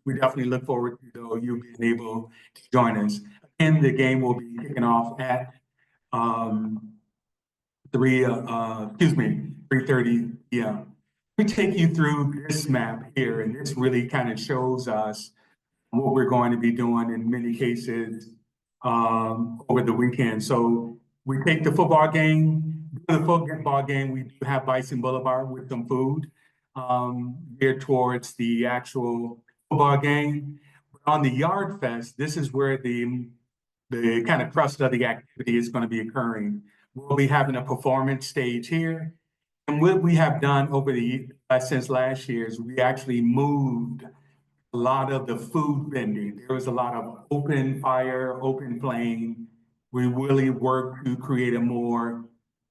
we definitely look forward to you being able to join us. And the game will be kicking off at 3:30 p.m. We take you through this map here, and this really kind of shows us what we're going to be doing in many cases over the weekend. So we take the football game. During the football game, we do have Bison Boulevard with some food geared towards the actual football game. On the Yard Fest, this is where the kind of crust of the activity is going to be occurring. We'll be having a performance stage here. And what we have done over the since last year is we actually moved a lot of the food vending. There was a lot of open fire, open flame. We really worked to create a more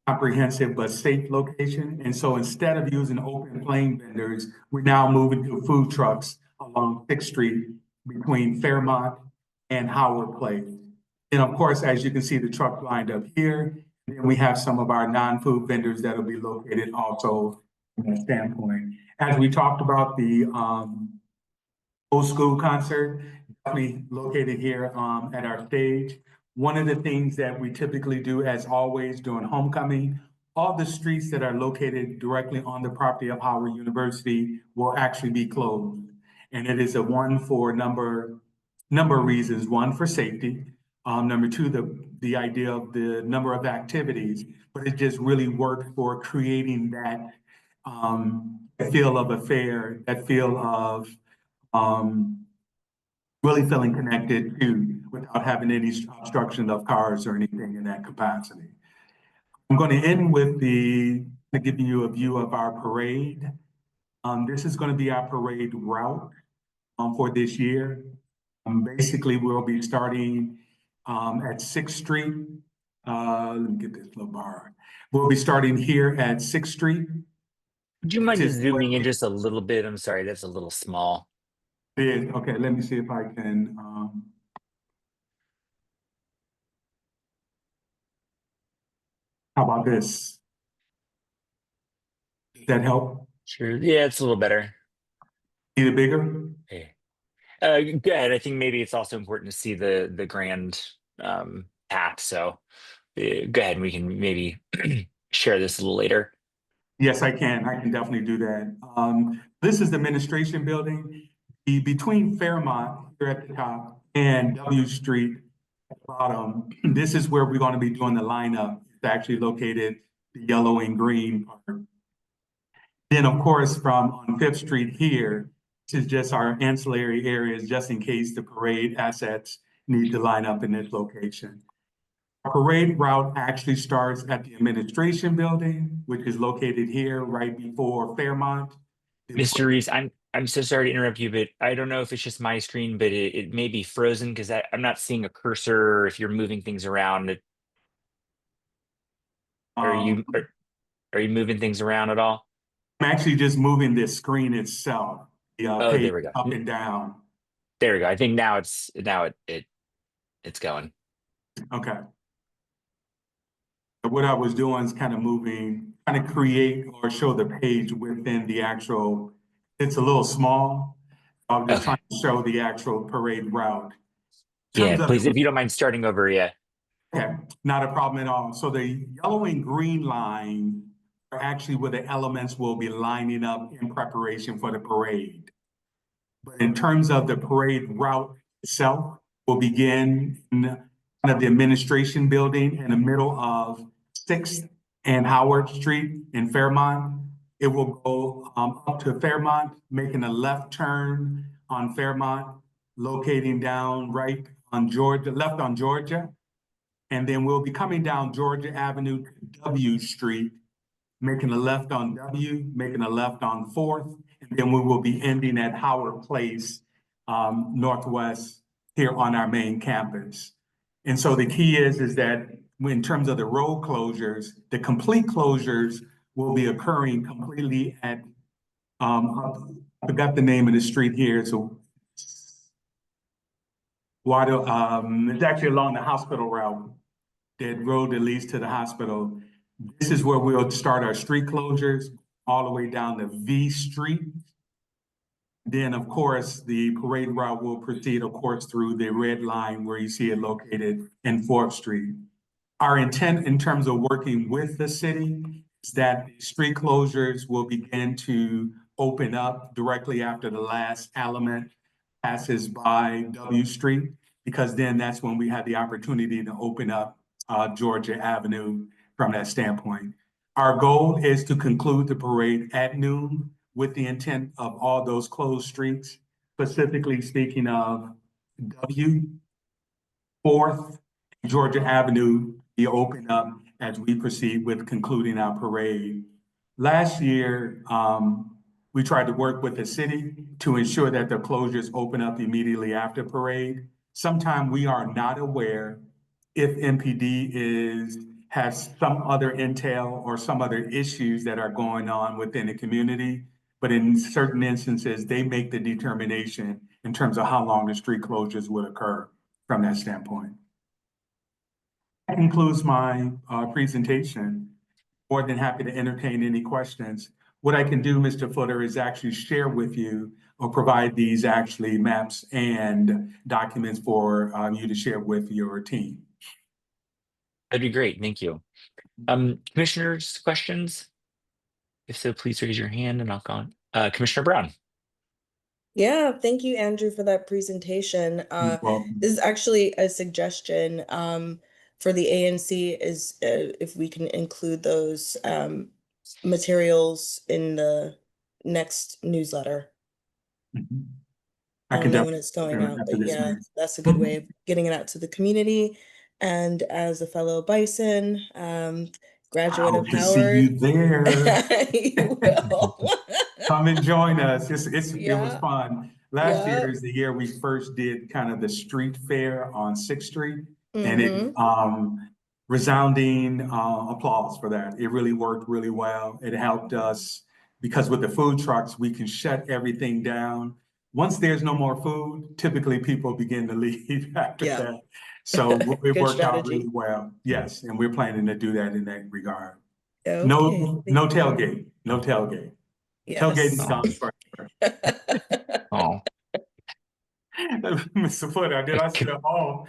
comprehensive but safe location. And so instead of using open flame vendors, we're now moving to food trucks along Sixth Street between Fairmont and Howard Place. And of course, as you can see, the truck lined up here. And then we have some of our non-food vendors that will be located also from that standpoint. As we talked about the old school concert, definitely located here at our stage. One of the things that we typically do, as always, during homecoming, all the streets that are located directly on the property of Howard University will actually be closed. And it is a one for number of reasons. One, for safety. Number two, the idea of the number of activities, but it just really worked for creating that feel of a fair, that feel of really feeling connected to without having any obstruction of cars or anything in that capacity. I'm going to end with giving you a view of our parade. This is going to be our parade route for this year. Basically, we'll be starting at Sixth Street. Let me get this little bar. We'll be starting here at Sixth Street. Would you mind just zooming in just a little bit? I'm sorry, that's a little small. Okay, let me see if I can. How about this? Does that help? Sure. Yeah, it's a little better. Need it bigger? Okay. Go ahead. I think maybe it's also important to see the grand path. So go ahead and we can maybe share this a little later. Yes, I can. I can definitely do that. This is the administration building. Between Fairmont here at the top and W Street at the bottom, this is where we're going to be doing the lineup. It's actually located the yellow and green part. Then, of course, from on Fifth Street here, this is just our ancillary areas, just in case the parade assets need to line up in this location. Our parade route actually starts at the administration building, which is located here right before Fairmont. Mr. Reeves, I'm so sorry to interrupt you, but I don't know if it's just my screen, but it may be frozen because I'm not seeing a cursor if you're moving things around. Are you moving things around at all? I'm actually just moving this screen itself, the Oh, page there we go. up and down. There we go. I think now it's going. Okay. What I was doing is kind of moving, trying to create or show the page within the actual, it's a little small. I was just Okay. trying to show the actual parade route. Yeah, please, if you don't mind starting over, yeah. Okay, not a problem at all. So the yellow and green line are actually where the elements will be lining up in preparation for the parade. But in terms of the parade route itself, will begin in kind of the administration building in the middle of Sixth and Howard Street in Fairmont. It will go up to Fairmont, making a left turn on Fairmont, locating down right on Georgia, left on Georgia. And then we'll be coming down Georgia Avenue to W Street, making a left on W, making a left on Fourth, and then we will be ending at Howard Place, Northwest here on our main campus. And so the key is that in terms of the road closures, the complete closures will be occurring completely at, I forgot the name of the street here, so it's actually along the hospital route, that road that leads to the hospital. This is where we'll start our street closures all the way down to V Street. Then, of course, the parade route will proceed, of course, through the red line where you see it located in Fourth Street. Our intent in terms of working with the city is that the street closures will begin to open up directly after the last element passes by W Street, because then that's when we have the opportunity to open up Georgia Avenue from that standpoint. Our goal is to conclude the parade at noon with the intent of all those closed streets specifically speaking of W, 4th, Georgia Avenue be opened up as we proceed with concluding our parade. Last year, we tried to work with the city to ensure that the closures open up immediately after parade. Sometime we are not aware if has some other intel or some other issues that are going on within the community. But in certain instances, they make the determination in terms of how long the street closures would occur from that standpoint. That concludes my presentation. More than happy to entertain any questions. What I can do, Mr. Footer, is actually share with you or provide these actually maps and documents for you to share with your team. That'd be great. Thank you. Commissioners, questions? If so, please raise your hand and I'll go on. Commissioner Brown. Yeah, thank you, Andrew, for that presentation. Well, This is actually a suggestion for the ANC is if we can include those materials in the next newsletter. I I can don't know when definitely it's going do it out, after but this yeah, meeting. that's a good way of getting it out to the community. And as a fellow Bison, I graduate of hope to see you Howard, there. you will. Come and join us. It was Yeah, fun. Last year yeah. is the year we first did kind of the street fair on 6th Street, and it Mm-hmm. resounding applause for that. It really worked really well. It helped us because with the food trucks, we can shut everything down. Once there's no more food, typically people begin to leave after Yeah. that. So it Good worked out really strategy. well. Yes, and we're planning to do that in that regard. Okay. No tailgate. No tailgate. Tailgate is Yes. Oh, gone forever. oh. Mr. Footer, did I say all?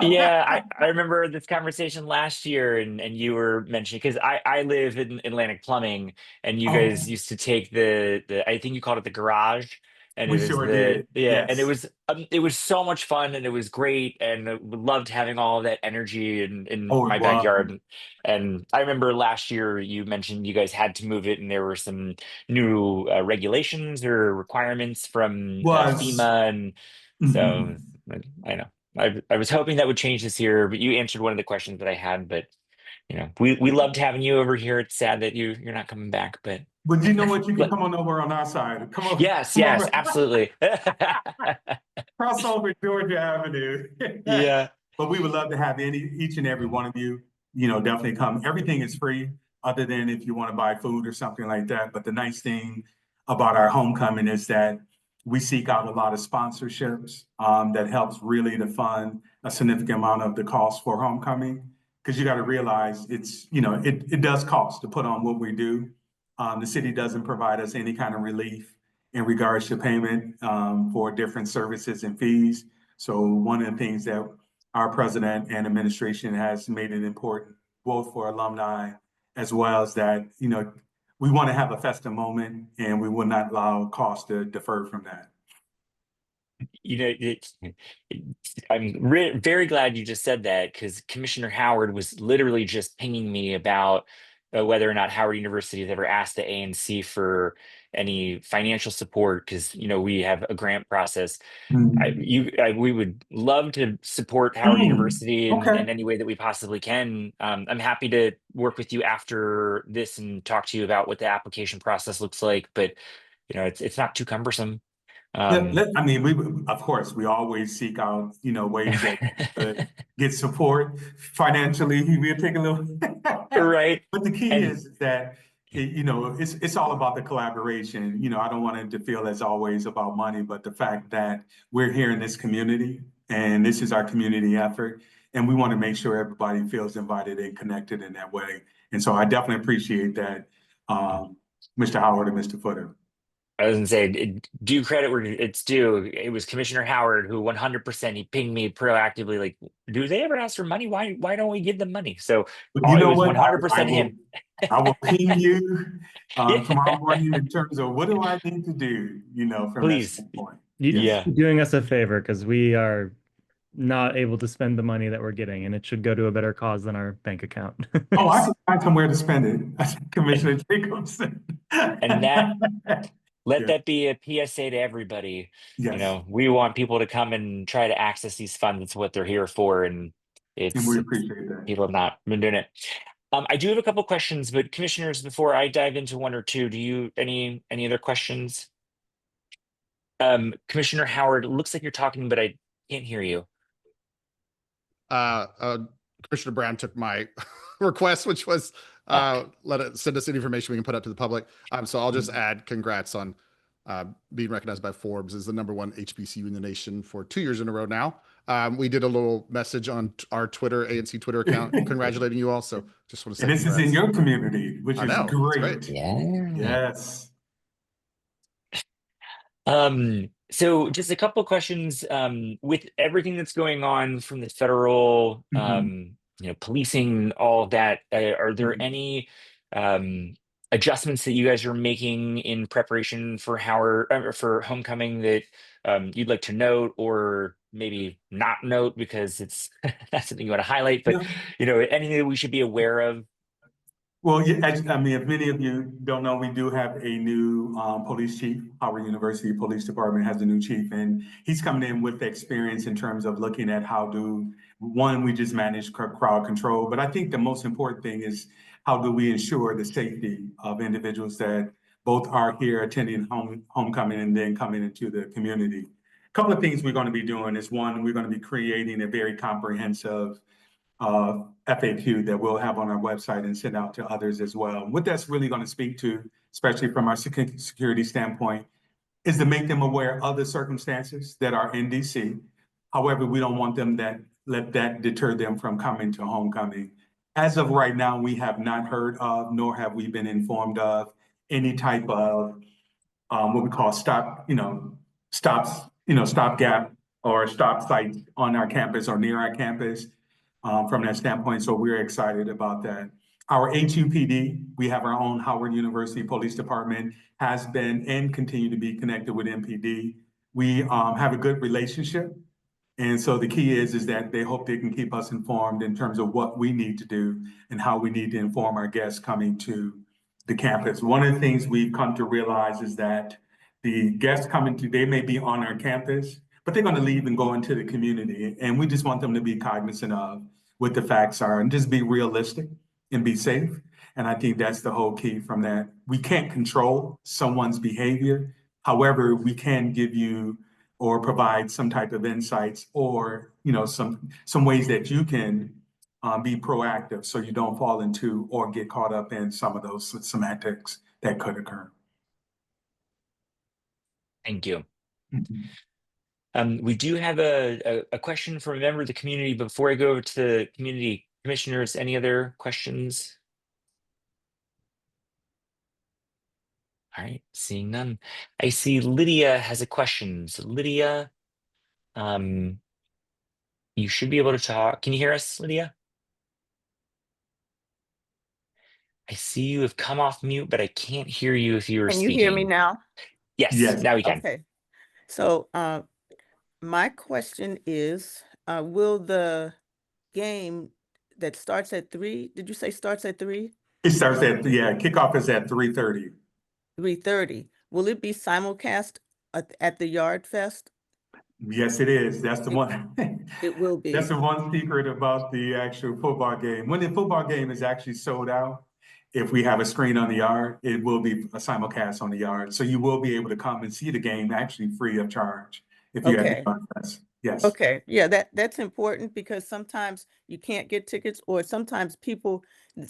Yeah, I remember this conversation last year and you were mentioning because I live in Atlantic Plumbing and you Oh, guys used to take the I think you called it the garage and we it was sure did. yeah and Yes. it was so much fun and it was great and I loved having all of that energy in Oh, it my was. backyard and I remember last year you mentioned you guys had to move it and there were some new regulations or requirements from Was. FEMA and Mhm. so I know. I was hoping that would change this year, but you answered one of the questions that I had. But we loved having you over here. It's sad that you're not coming back, but But you know what? You can but come on over on our side. Come over. yes, Come yes, over. absolutely. Cross over Georgia Avenue. Yeah. But we would love to have each and every one of you, definitely come. Everything is free other than if you want to buy food or something like that. But the nice thing about our homecoming is that we seek out a lot of sponsorships that helps really to fund a significant amount of the cost for homecoming. Because you got to realize it does cost to put on what we do. The city doesn't provide us any kind of relief in regards to payment for different services and fees. So one of the things that our president and administration has made it important, both for alumni as well as that, we want to have a festive moment and we will not allow costs to defer from that. I'm very glad you just said that because Commissioner Howard was literally just pinging me about whether or not Howard University has ever asked the ANC for any financial support because we have a grant process. We would love to support Howard University Okay. in any way that we possibly can. I'm happy to work with you after this and talk to you about what the application process looks like, but it's not too cumbersome. I mean, of course, we always seek out, ways that get support financially. We'll take a little, Right. but the key And is that, it's all about the collaboration. I don't want it to feel as always about money, but the fact that we're here in this community and this is our community effort, and we want to make sure everybody feels invited and connected in that way. And so I definitely appreciate that, Mr. Howard and Mr. Footer. I was gonna say, due credit where it's due. It was Commissioner Howard who 100% he pinged me proactively, like, do they ever ask for money? Why don't we give them money? So But you it know was what? I 100% will him. I will ping you tomorrow Yeah, morning in terms of what do I need to do, from that please. standpoint. You're Yes. Yeah. doing us a favor because we are not able to spend the money that we're getting, and it should go to a better cause than our bank account. Oh, I can find somewhere to spend it, Commissioner Jacobson. And let Yeah. that be a PSA to everybody. You Yes, know, we want people to come and try to access these funds. It's what they're here for, and and we it's appreciate that. people have not been doing it. I do have a couple questions, but commissioners, before I dive into one or two, do you any other questions? Commissioner Howard, it looks like you're talking, but I can't hear you. Commissioner Brown took my request, which was send us any information we can put out to the public. So I'll just add congrats on being recognized by Forbes as the #1 HBCU in the nation for 2 years in a row now. We did a little message on our Twitter, ANC Twitter account, congratulating you all. So just want to say And this is in congrats. your community, which I is know, it's great. great. Yeah. Yes. So just a couple of questions, with everything that's going on from the federal, policing, all of that, are there any adjustments that you guys are making in preparation for Howard, for homecoming that you'd like to note, or maybe not note because it's not something you want to highlight, but anything that we should be aware of? Well, yeah, I mean, if many of you don't know, we do have a new police chief. Howard University Police Department has a new chief, and he's coming in with experience in terms of looking at how we just manage crowd control. But I think the most important thing is how do we ensure the safety of individuals that both are here attending homecoming and then coming into the community. A couple of things we're going to be doing is, one, we're going to be creating a very comprehensive FAQ that we'll have on our website and send out to others as well. What that's really going to speak to, especially from our security standpoint, is to make them aware of the circumstances that are in DC. However, we don't want them let that deter them from coming to homecoming. As of right now, we have not heard of, nor have we been informed of any type of what we call stopgap or stop sites on our campus or near our campus from that standpoint. So we're excited about that. Our HUPD, we have our own Howard University Police Department, has been and continue to be connected with MPD. We have a good relationship. And so the key is that they hope they can keep us informed in terms of what we need to do and how we need to inform our guests coming to the campus. One of the things we've come to realize is that the guests they may be on our campus, but they're going to leave and go into the community. And we just want them to be cognizant of what the facts are and just be realistic and be safe. And I think that's the whole key from that. We can't control someone's behavior. However, we can give you or provide some type of insights or some ways that you can be proactive so you don't fall into or get caught up in some of those semantics that could occur. Thank you. Mm-hmm. We do have a question from a member of the community. Before I go over to the community commissioners, any other questions? All right, seeing none. I see Lydia has a question. So Lydia, you should be able to talk. Can you hear us, Lydia? I see you have come off mute, but I can't hear you if you were Can you speaking. hear me now? Yes, Yes. now we can. Okay. So my question is, will the game that starts at 3, did you say starts at 3? It starts kickoff is at 3:30. 3:30. Will it be simulcast at the Yard Fest? Yes, it is. That's the one. It will be. That's the one secret about the actual football game. When the football game is actually sold out, if we have a screen on the yard, it will be a simulcast on the yard. So you will be able to come and see the game actually free of charge if you have the Yard Fest. Yes. Okay. Yeah, that's important because sometimes you can't get tickets, or sometimes the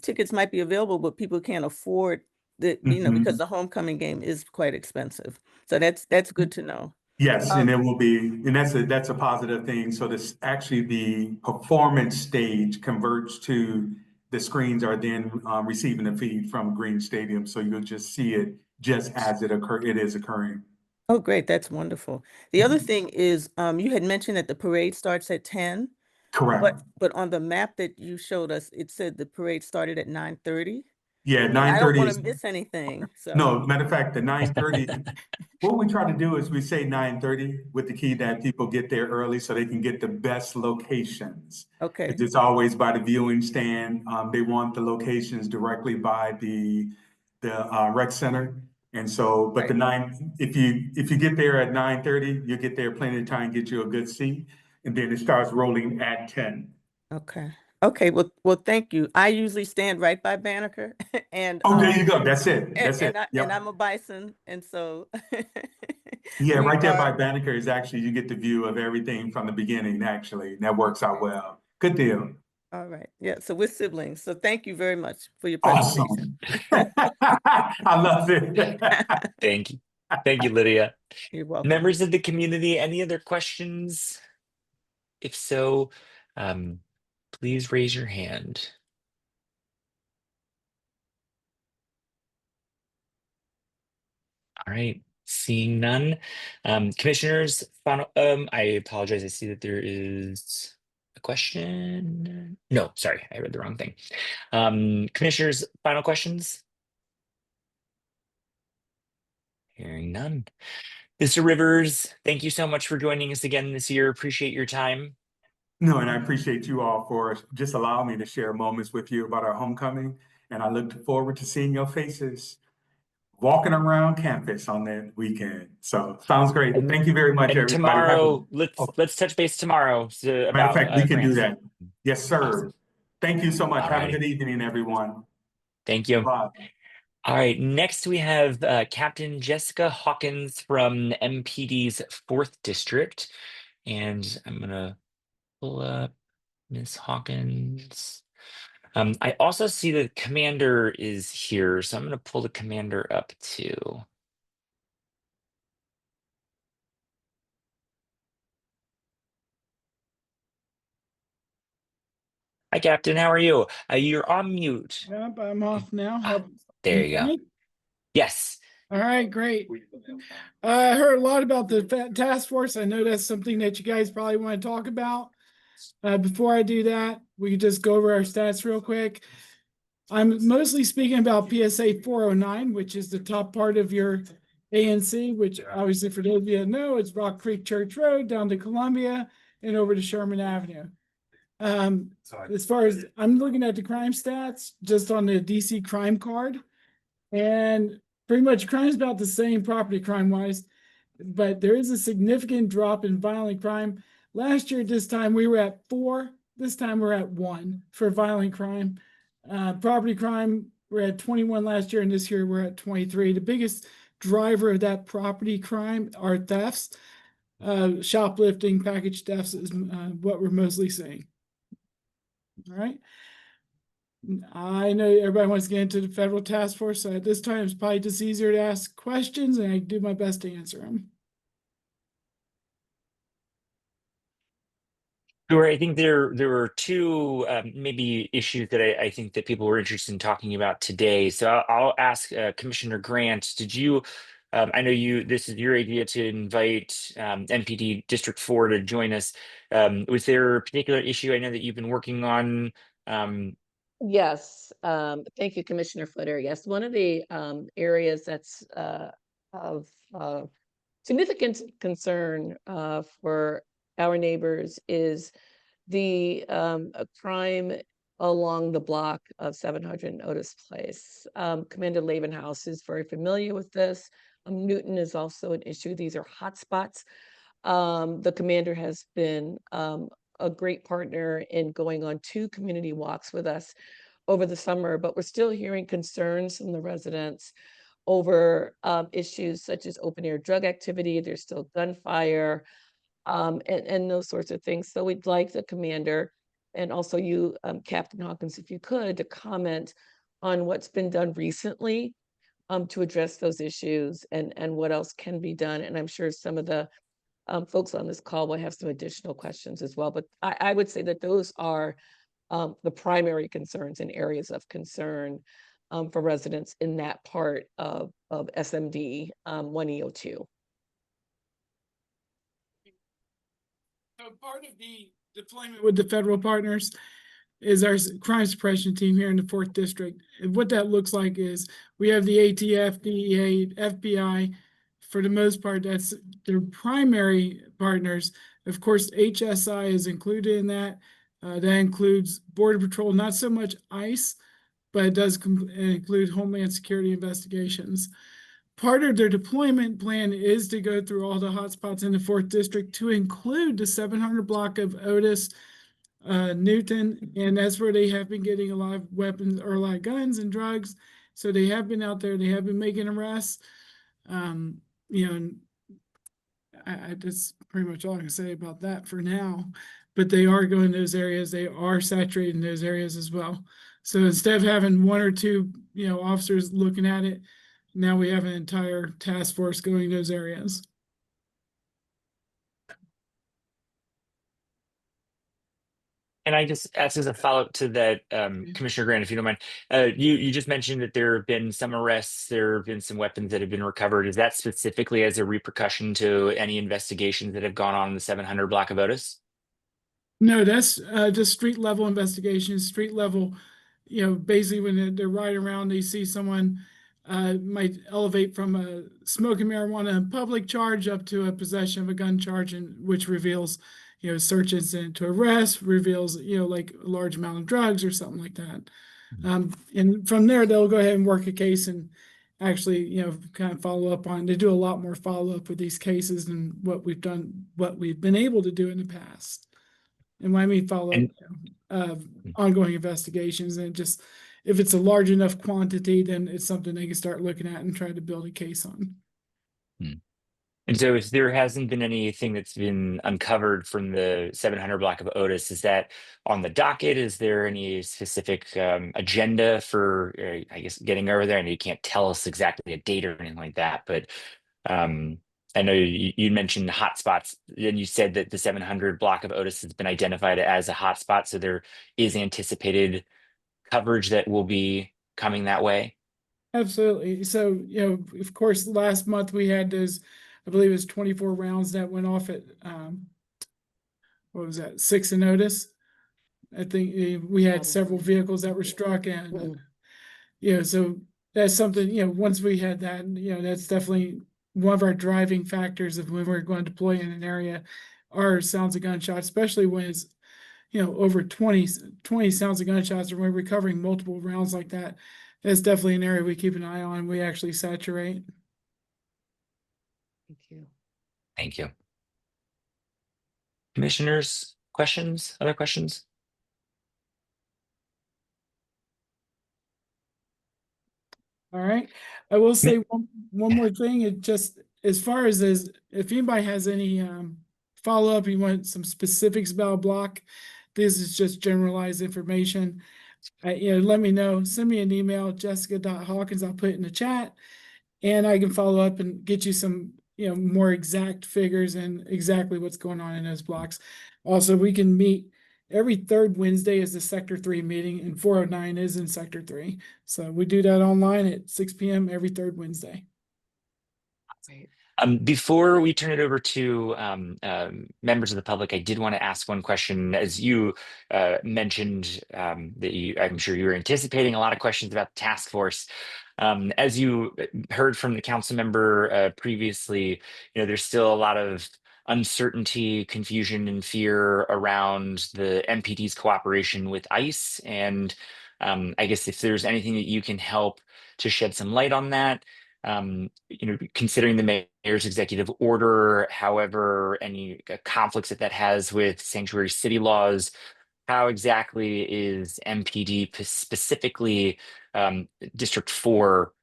tickets might be available, but people can't afford because the homecoming game is quite expensive. So that's good to know. Yes, and it will be, and that's a positive thing. So this actually the performance stage converts to the screens are then receiving a feed from Green Stadium. So you'll just see it just as it is occurring. Oh, great. That's wonderful. The other thing is, you had mentioned that the parade starts at 10. Correct. But on the map that you showed us, it said the parade started at 9:30. Yeah, And I 9:30 don't want is to miss anything. So no, matter of fact, the 9:30, what we try to do is we say 9:30 with the key that people get there early so they can get the best locations. okay. It's always by the viewing stand. They want the locations directly by the rec center. And so, but if you get there at 9:30, you get there plenty of time, get you a good seat, and then it starts rolling at 10. Okay. Okay. Well, thank you. I usually stand right by Banneker and Oh, there you go. That's it. and, That's it. and Yep. I'm a Bison, and so Yeah, we right there by are. Banneker is actually, you get the view of everything from the beginning, actually. And that works out well. Good deal. All right. Yeah. So we're siblings. So thank you very much for your presentation. Awesome. I love it. Thank you. Thank you, Lydia. You're welcome. Members of the community, any other questions? If so, please raise your hand. All right, seeing none. Commissioners, final, I apologize. I see that there is a question. No, sorry, I read the wrong thing. Commissioners, final questions? Hearing none. Mr. Rivers, thank you so much for joining us again this year. Appreciate your time. No, and I appreciate you all for just allowing me to share moments with you about our homecoming. And I look forward to seeing your faces walking around campus on that weekend. So sounds great. And, Thank you very much, and everybody. tomorrow, Oh, let's touch base tomorrow matter of about fact, we can do grants. that. Yes, sir. Awesome. Thank you so much. All Have a righty. good evening, everyone. Thank you. Bye. All right, next we have Captain Jessica Hawkins from MPD's 4th District. And I'm gonna pull up Miss Hawkins. I also see the commander is here, so I'm gonna pull the commander up too. Hi, Captain, how are you? You're on mute. Yep, I'm off now. There you go. Yes. All right, great. I heard a lot about the task force. I know that's something that you guys probably want to talk about. Before I do that, we could just go over our stats real quick. I'm mostly speaking about PSA 409, which is the top part of your ANC, which obviously for those of you that know, it's Rock Creek Church Road down to Columbia and over to Sherman Avenue. As far as I'm looking at the crime stats, just on the DC crime card, and pretty much crime is about the same property crime wise, but there is a significant drop in violent crime. Last year, this time we were at 4. This time we're at 1 for violent crime. Property crime, we're at 21 last year, and this year we're at 23. The biggest driver of that property crime are thefts. Shoplifting, package thefts is what we're mostly seeing. All right. I know everybody wants to get into the federal task force, so at this time it's probably just easier to ask questions, and I do my best to answer them. Sure. I think there were two maybe issues that I think that people were interested in talking about today. So I'll ask Commissioner Grant. Did you? I know this is your idea to invite MPD District 4 to join us. Was there a particular issue I know that you've been working on? Yes, thank you, Commissioner Flitter. Yes, one of the areas that's of significant concern for our neighbors is the crime along the block of 700 Otis Place. Commander Lavenhouse is very familiar with this. Newton is also an issue. These are hotspots. The commander has been a great partner in going on 2 community walks with us over the summer, but we're still hearing concerns from the residents over issues such as open air drug activity. There's still gunfire and those sorts of things. So we'd like the commander and also you, Captain Hawkins, if you could, to comment on what's been done recently to address those issues and what else can be done. And I'm sure some of the folks on this call will have some additional questions as well. But I would say that those are the primary concerns and areas of concern for residents in that part of SMD 1E02. So part of the deployment with the federal partners is our crime suppression team here in the 4th District. And what that looks like is we have the ATF, DEA, FBI. For the most part, that's their primary partners. Of course, HSI is included in that. That includes Border Patrol, not so much ICE, but it does include Homeland Security investigations. part of their deployment plan is to go through all the hotspots in the 4th district to include the 700 block of Otis, Newton, and that's where they have been getting a lot of weapons or a lot of guns and drugs. So they have been out there, they have been making arrests. You know, and that's pretty much all I can say about that for now. But they are going to those areas, they are saturating those areas as well. So instead of having 1 or 2, officers looking at it, now we have an entire task force going to those areas. And I just ask as a follow-up to that, Commissioner Grant, if you don't mind, you just mentioned that there have been some arrests, there have been some weapons that have been recovered. Is that specifically as a repercussion to any investigations that have gone on in the 700 block of Otis? No, that's just street level investigations, street level, basically when they're riding around, they see someone might elevate from a smoking marijuana in public charge up to a possession of a gun charge, and which reveals, search incident to arrest, reveals, like a large amount of drugs or something like that. And from there, they'll go ahead and work a case and actually, kind of follow up on. They do a lot more follow up with these cases than what we've been able to do in the past. And when I mean follow up, ongoing investigations, and just if it's a large enough quantity, then it's something they can start looking at and try to build a case on. And so if there hasn't been anything that's been uncovered from the 700 block of Otis, is that on the docket? Is there any specific agenda for, I guess, getting over there? I know you can't tell us exactly a date or anything like that, but I know you mentioned hotspots, and you said that the 700 block of Otis has been identified as a hotspot, so there is anticipated coverage that will be coming that way. Absolutely. So, of course, last month we had those, I believe it was 24 rounds that went off at, what was that, 6 and Otis. I think we had several vehicles that were struck, and, so that's something, once we had that, that's definitely one of our driving factors of when we're going to deploy in an area are sounds of gunshots, especially when it's, over 20 sounds of gunshots, or when we're recovering multiple rounds like that. That's definitely an area we keep an eye on. We actually saturate. Thank you. Thank you. Commissioners, questions? Other questions? All right. I will say one more thing. It just, as far as if anybody has any follow-up, you want some specifics about a block, this is just generalized information. Let me know. Send me an email, jessica.hawkins. I'll put it in the chat, and I can follow up and get you some, more exact figures and exactly what's going on in those blocks. Also, we can meet every 3rd Wednesday is the Sector 3 meeting, and 409 is in Sector 3. So we do that online at 6 p.m. every 3rd Wednesday. Before we turn it over to members of the public, I did want to ask one question. As you mentioned, that I'm sure you were anticipating a lot of questions about the task force. As you heard from the council member previously, there's still a lot of uncertainty, confusion, and fear around the MPD's cooperation with ICE. And I guess if there's anything that you can help to shed some light on that, considering the mayor's executive order, however, any conflicts that has with sanctuary city laws, how exactly is MPD specifically District 4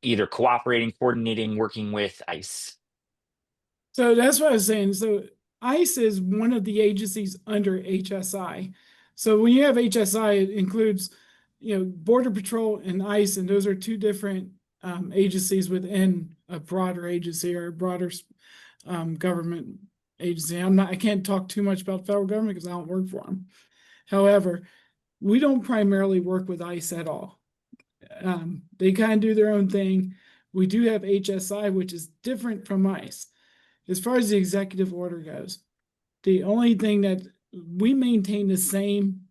either cooperating, coordinating, working with ICE? So that's what I was saying. So ICE is one of the agencies under HSI. So when you have HSI, it includes, Border Patrol and ICE, and those are 2 different agencies within a broader agency or a broader government agency. I can't talk too much about federal government because I don't work for them. However, we don't primarily work with ICE at all. They kind of do their own thing. We do have HSI, which is different from ICE. As far as the executive order goes, the only thing that we maintain the same,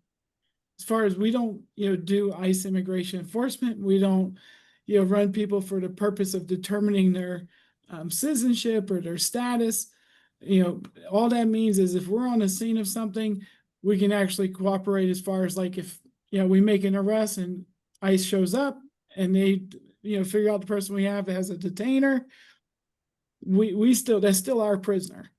as far as we don't, do ICE immigration enforcement. We don't, run people for the purpose of determining their citizenship or their status. All that means is if we're on the scene of something, we can actually cooperate as far as like if, we make an arrest and ICE shows up and they figure out the person we have as a detainer, that's still our prisoner.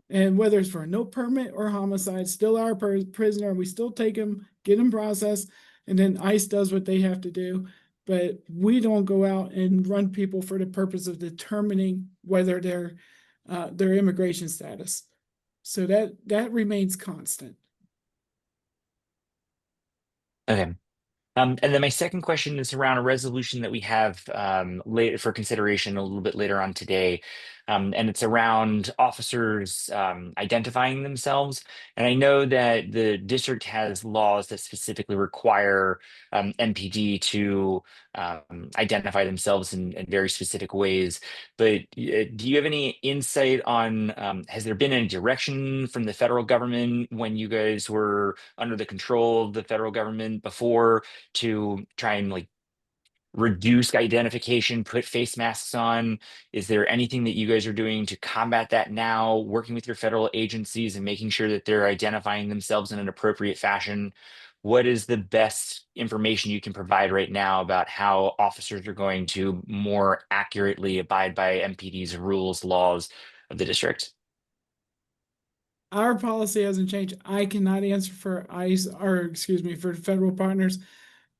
And whether it's for no permit or homicide, still our prisoner. We still take him, get him processed, and then ICE does what they have to do. But we don't go out and run people for the purpose of determining whether their immigration status. So that remains constant. Okay. And then my second question is around a resolution that we have later for consideration a little bit later on today. And it's around officers identifying themselves. And I know that the district has laws that specifically require MPD to identify themselves in very specific ways. But do you have any insight on, has there been any direction from the federal government when you guys were under the control of the federal government before, to try and like reduce identification, put face masks on? Is there anything that you guys are doing to combat that now, working with your federal agencies and making sure that they're identifying themselves in an appropriate fashion? What is the best information you can provide right now about how officers are going to more accurately abide by MPD's rules, laws of the district? Our policy hasn't changed. I cannot answer for ICE, or excuse me, for federal partners.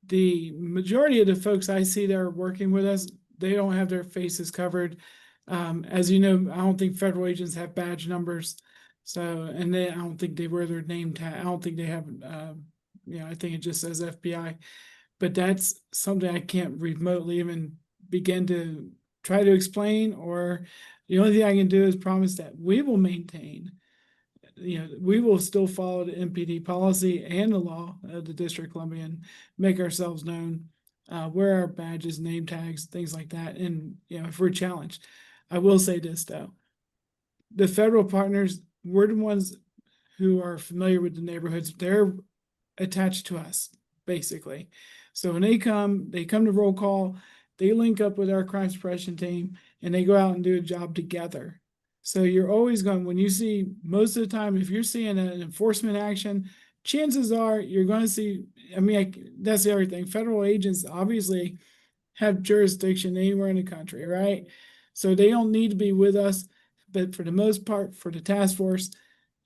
The majority of the folks I see that are working with us, they don't have their faces covered. As you know, I don't think federal agents have badge numbers. So, and I don't think they wear their name tag. I don't think they have, I think it just says FBI. But that's something I can't remotely even begin to try to explain, or the only thing I can do is promise that we will maintain, we will still follow the MPD policy and the law of the District of Columbia and make ourselves known, wear our badges, name tags, things like that. And, if we're challenged, I will say this though, the federal partners, we're the ones who are familiar with the neighborhoods. They're attached to us, basically. So when they come to roll call, they link up with our crime suppression team and they go out and do a job together. So you're always going, when you see, most of the time, if you're seeing an enforcement action, chances are you're going to see, that's the other thing. Federal agents obviously have jurisdiction anywhere in the country, right? So they don't need to be with us. But for the most part, for the task force,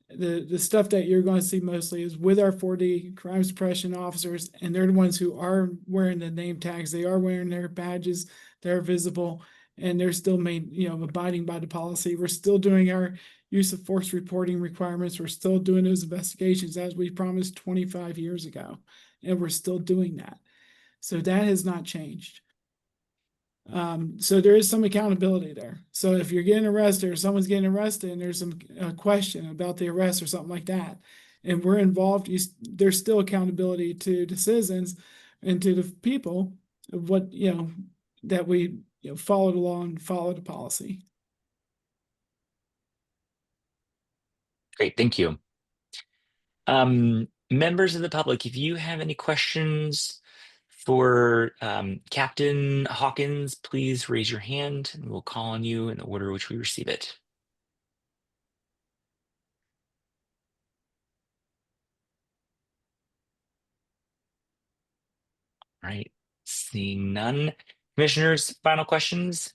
the stuff that you're going to see mostly is with our 4D crime suppression officers, and they're the ones who are wearing the name tags. They are wearing their badges. They're visible, and they're still abiding by the policy. We're still doing our use of force reporting requirements. We're still doing those investigations as we promised 25 years ago, and we're still doing that. So that has not changed. So there is some accountability there. So if you're getting arrested or someone's getting arrested and there's some question about the arrest or something like that, and we're involved, there's still accountability to the citizens and to the people of what, that we followed along, followed the policy. Great, thank you. Members of the public, if you have any questions for Captain Hawkins, please raise your hand and we'll call on you in the order which we receive it. All right, seeing none. Commissioners, final questions?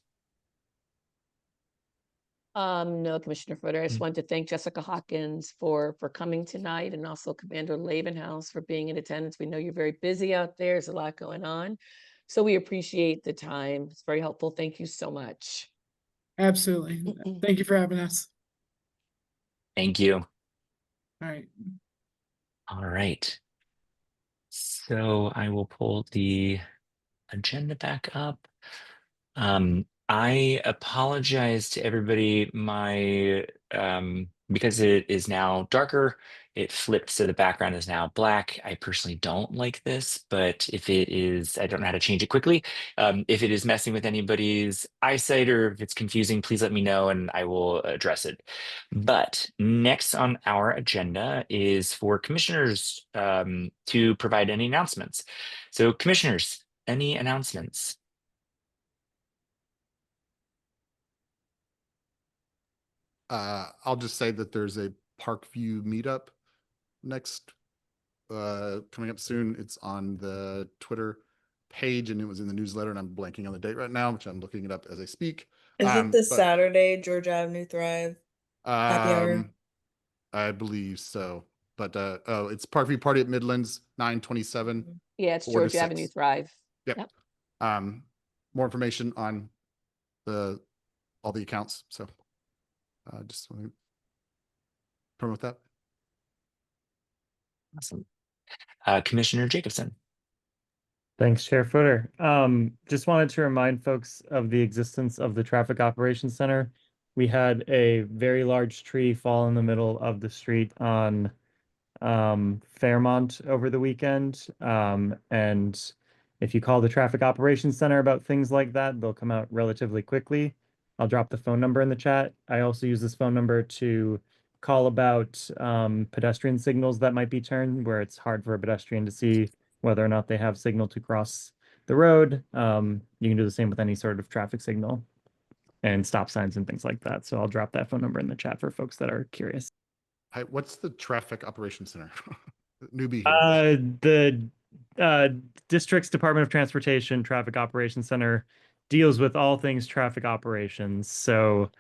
No, Commissioner Footer. I just wanted to thank Jessica Hawkins for coming tonight, and also Commander Lavenhouse for being in attendance. We know you're very busy out there. There's a lot going on. So we appreciate the time. It's very helpful. Thank you so much. Absolutely. Thank you for having us. Thank you. All right. All right. So I will pull the agenda back up. I apologize to everybody. My because it is now darker, it flipped so the background is now black. I personally don't like this, but if it is, I don't know how to change it quickly. If it is messing with anybody's eyesight or if it's confusing, please let me know and I will address it. But next on our agenda is for commissioners to provide any announcements. So commissioners, any announcements? I'll just say that there's a Parkview meetup next coming up soon. It's on the Twitter page, and it was in the newsletter, and I'm blanking on the date right now, which I'm looking it up as I speak. Is it this But Saturday, George Avenue Thrive happy hour? I believe so. But oh, it's Parkview Party at Midlands, 9/27. Yeah, it's 4 to George Avenue 6. Thrive. Yep. More information on all the accounts. So just want to promote that. Awesome. Commissioner Jacobson. Thanks, Chair Footer. Just wanted to remind folks of the existence of the Traffic Operations Center. We had a very large tree fall in the middle of the street on Fairmont over the weekend. And if you call the Traffic Operations Center about things like that, they'll come out relatively quickly. I'll drop the phone number in the chat. I also use this phone number to call about pedestrian signals that might be turned where it's hard for a pedestrian to see whether or not they have signal to cross the road. You can do the same with any sort of traffic signal and stop signs and things like that. So I'll drop that phone number in the chat for folks that are curious. Hi, what's the Traffic Operations Center? Newbie here. The district's Department of Transportation Traffic Operations Center deals with all things traffic operations. So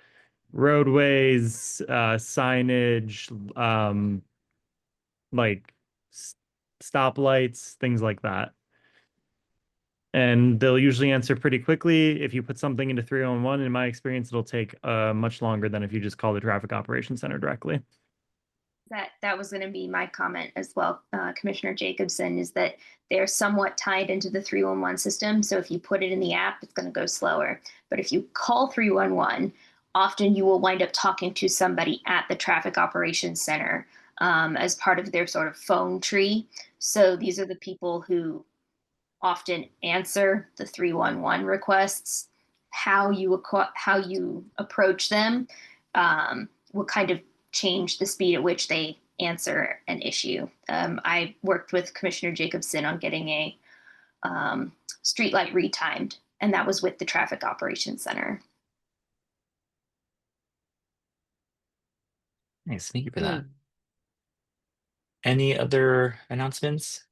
roadways, signage, like stoplights, things like that. And they'll usually answer pretty quickly. If you put something into 311, in my experience, it'll take much longer than if you just call the Traffic Operations Center directly. That was going to be my comment as well, Commissioner Jacobson, is that they're somewhat tied into the 311 system. So if you put it in the app, it's going to go slower. But if you call 311, often you will wind up talking to somebody at the Traffic Operations Center as part of their sort of phone tree. So these are the people who often answer the 311 requests. How you approach them will kind of change the speed at which they answer an issue. I worked with Commissioner Jacobson on getting a streetlight retimed, and that was with the Traffic Operations Center. Nice, thank you for that. Any other announcements?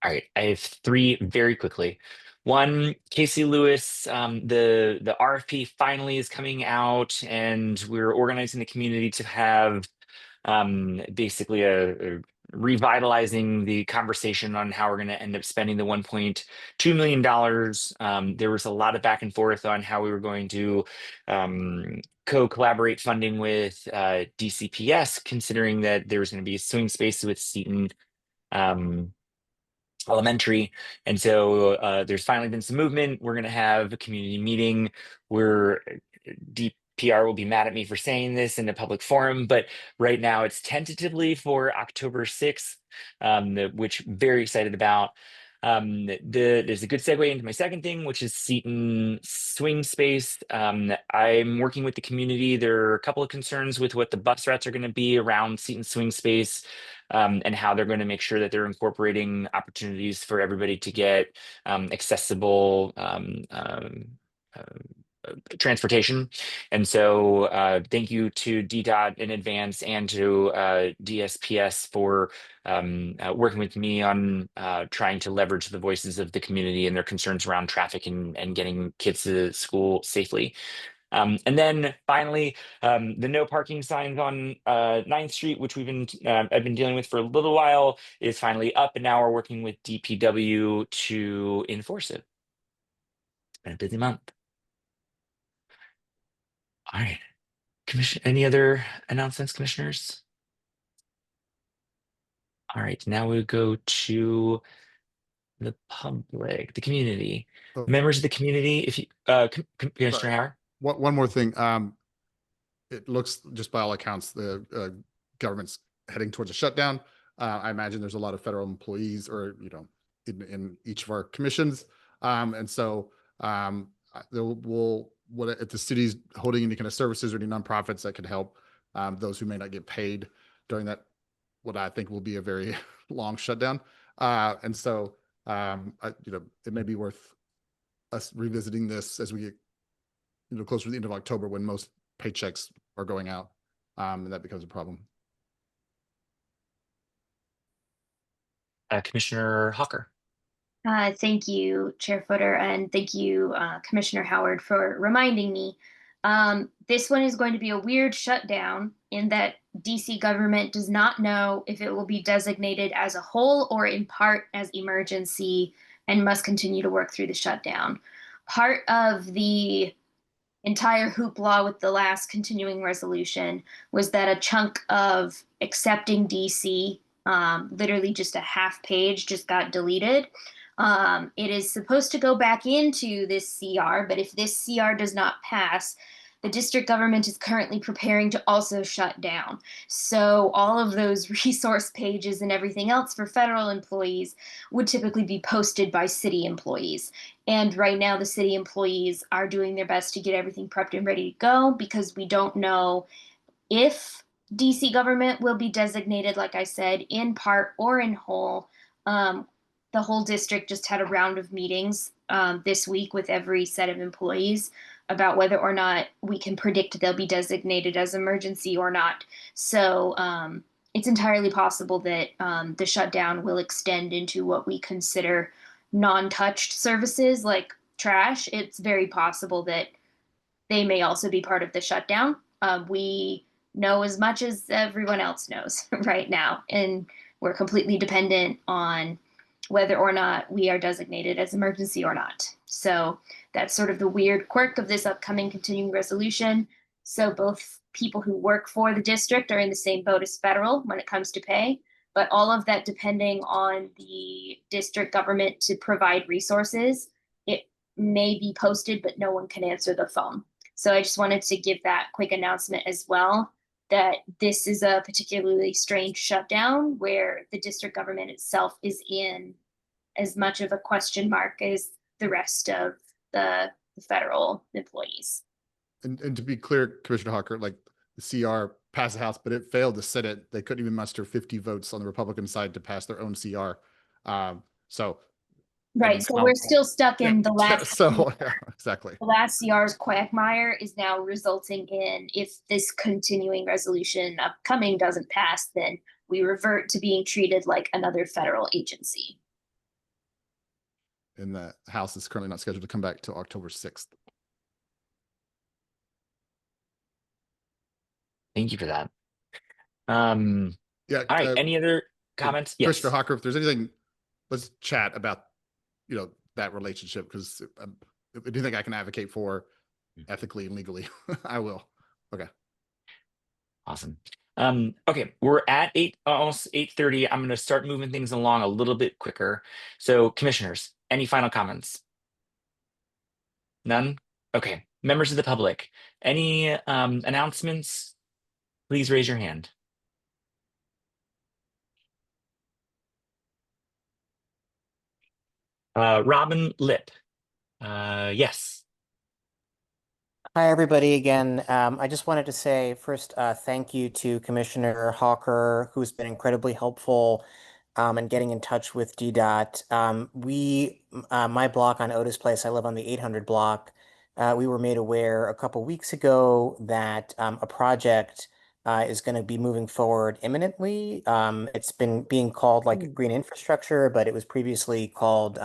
All right, I have 3 very quickly. One, Casey Lewis, the RFP finally is coming out, and we're organizing the community to have basically a revitalizing the conversation on how we're going to end up spending the $1.2 million. There was a lot of back and forth on how we were going to co-collaborate funding with DCPS, considering that there was going to be a swing space with Seton Elementary. And so there's finally been some movement. We're going to have a community meeting where DPR will be mad at me for saying this in a public forum, but right now it's tentatively for October 6th, which I'm very excited about. There's a good segue into my second thing, which is Seton Swing Space. I'm working with the community. There are a couple of concerns with what the bus routes are going to be around Seton Swing Space, and how they're going to make sure that they're incorporating opportunities for everybody to get accessible transportation. And so thank you to DDOT in advance and to DSPS for working with me on trying to leverage the voices of the community and their concerns around traffic and getting kids to school safely. And then finally, the no parking signs on 9th Street, which I've been dealing with for a little while, is finally up, and now we're working with DPW to enforce it. It's been a busy month. All right, any other announcements, commissioners? All right, now we go to the public, the community, members of the community. If you, Commissioner Howard. One more thing. It looks, just by all accounts, the government's heading towards a shutdown. I imagine there's a lot of federal employees, or in each of our commissions, and so if the city's holding any kind of services or any nonprofits that could help those who may not get paid during that, what I think will be a very long shutdown, and so it may be worth us revisiting this as we get closer to the end of October, when most paychecks are going out, and that becomes a problem. Commissioner Hawker. Thank you, Chair Footer, and thank you, Commissioner Howard, for reminding me. This one is going to be a weird shutdown in that DC government does not know if it will be designated as a whole or in part as emergency and must continue to work through the shutdown. Part of the entire hoopla with the last continuing resolution was that a chunk of accepting DC, literally just a half page, just got deleted. It is supposed to go back into this CR, but if this CR does not pass, the district government is currently preparing to also shut down. So all of those resource pages and everything else for federal employees would typically be posted by city employees. And right now, the city employees are doing their best to get everything prepped and ready to go because we don't know if DC government will be designated, like I said, in part or in whole. The whole district just had a round of meetings this week with every set of employees about whether or not we can predict they'll be designated as emergency or not. So it's entirely possible that the shutdown will extend into what we consider non-touched services like trash. It's very possible that they may also be part of the shutdown. We know as much as everyone else knows right now, and we're completely dependent on whether or not we are designated as emergency or not. So that's sort of the weird quirk of this upcoming continuing resolution. So both people who work for the district are in the same boat as federal when it comes to pay, but all of that depending on the district government to provide resources. It may be posted, but no one can answer the phone. So I just wanted to give that quick announcement as well, that this is a particularly strange shutdown where the district government itself is in as much of a question mark as the rest of the federal employees. And to be clear, Commissioner Hawker, like the CR passed the House, but it failed the Senate. They couldn't even muster 50 votes on the Republican side to pass their own CR. So right, so we're still stuck in the last. So yeah, exactly. The last CR's quagmire is now resulting in, if this continuing resolution upcoming doesn't pass, then we revert to being treated like another federal agency. And the House is currently not scheduled to come back till October 6th. Thank you for that. Yeah. All right. Any other comments? Yes. Commissioner Hawker, if there's anything, let's chat about, that relationship, because if you think I can advocate for ethically and legally, I will. Okay. Awesome. Okay, we're at almost 8:30. I'm going to start moving things along a little bit quicker. So, commissioners, any final comments? None? Okay. Members of the public, any announcements? Please raise your hand. Robin Lip. Yes. Hi, everybody again. I just wanted to say first, thank you to Commissioner Hawker, who's been incredibly helpful in getting in touch with DDOT. My block on Otis Place, I live on the 800 block. We were made aware a couple weeks ago that a project is going to be moving forward imminently. It's been being called like green infrastructure, but it was previously called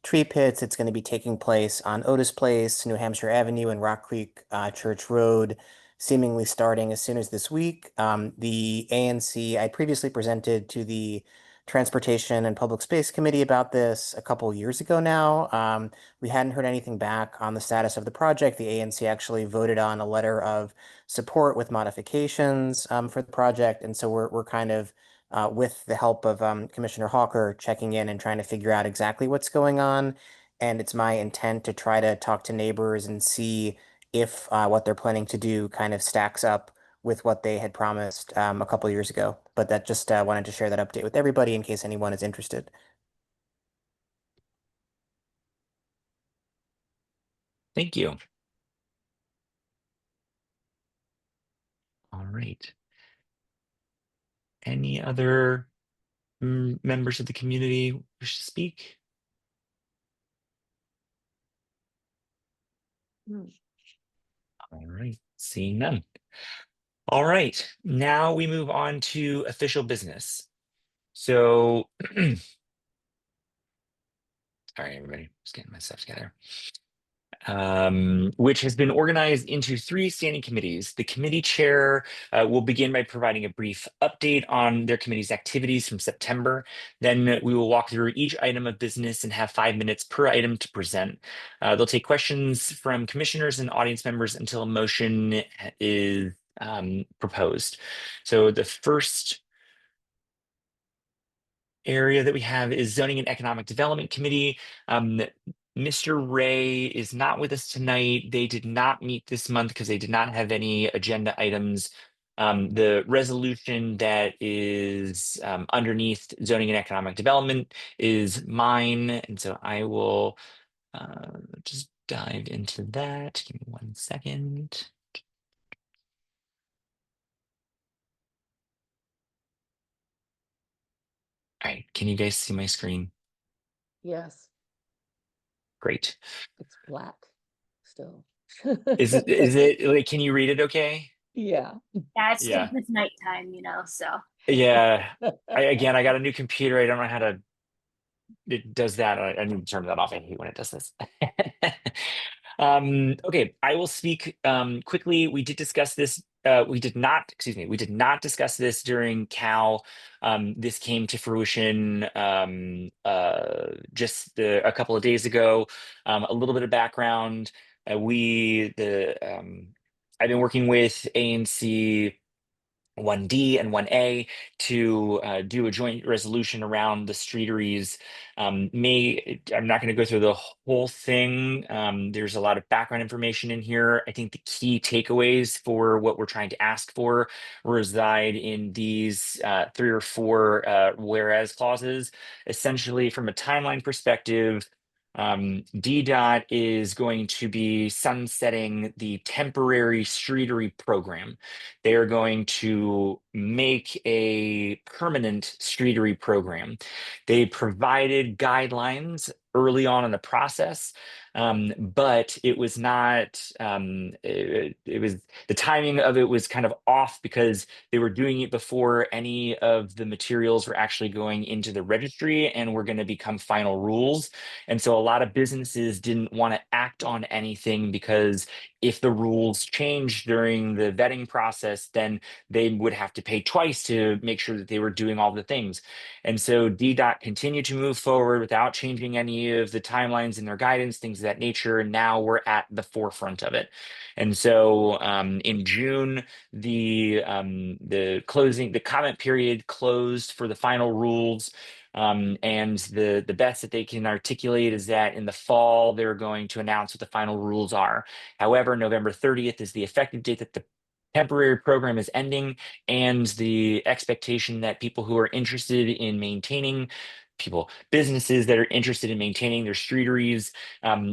tree pits. It's going to be taking place on Otis Place, New Hampshire Avenue, and Rock Creek Church Road, seemingly starting as soon as this week. The ANC, I previously presented to the Transportation and Public Space Committee about this a couple years ago now. We hadn't heard anything back on the status of the project. The ANC actually voted on a letter of support with modifications for the project. And so we're kind of with the help of Commissioner Hawker checking in and trying to figure out exactly what's going on. And it's my intent to try to talk to neighbors and see if what they're planning to do kind of stacks up with what they had promised a couple years ago. But that just wanted to share that update with everybody in case anyone is interested. Thank you. All right. Any other members of the community wish to speak? All right, seeing none. All right, now we move on to official business. So, sorry, everybody, just getting my stuff together. Which has been organized into 3 standing committees. The committee chair will begin by providing a brief update on their committee's activities from September. Then we will walk through each item of business and have 5 minutes per item to present. They'll take questions from commissioners and audience members until a motion is proposed. So the first area that we have is Zoning and Economic Development Committee. Mr. Ray is not with us tonight. They did not meet this month because they did not have any agenda items. The resolution that is underneath Zoning and Economic Development is mine. And so I will just dive into that. Give me 1 second. All right, can you guys see my screen? Yes, Great. it's black still. Is it like, can you read it okay? Yeah. Yeah, it's Yeah. it's nighttime, so. Yeah. I got a new computer. I don't know how to, it does that. I need to turn that off. I hate when it does this. Okay, I will speak quickly. We did discuss this. We did not discuss this during Cal. This came to fruition just a couple of days ago. A little bit of background. I've been working with ANC 1D and 1A to do a joint resolution around the streeteries. I'm not going to go through the whole thing. There's a lot of background information in here. I think the key takeaways for what we're trying to ask for reside in these 3 or 4 whereas clauses. Essentially, from a timeline perspective, DDOT is going to be sunsetting the temporary streetery program. They are going to make a permanent streetery program. They provided guidelines early on in the process, but it was not, it was, the timing of it was kind of off because they were doing it before any of the materials were actually going into the registry and were going to become final rules. And so a lot of businesses didn't want to act on anything because if the rules changed during the vetting process, then they would have to pay twice to make sure that they were doing all the things. And so DDOT continued to move forward without changing any of the timelines in their guidance, things of that nature. And now we're at the forefront of it. And so in June, the comment period closed for the final rules. And the best that they can articulate is that in the fall, they're going to announce what the final rules are. However, November 30th is the effective date that the temporary program is ending, and the expectation that people who are interested in maintaining businesses that are interested in maintaining their streeteries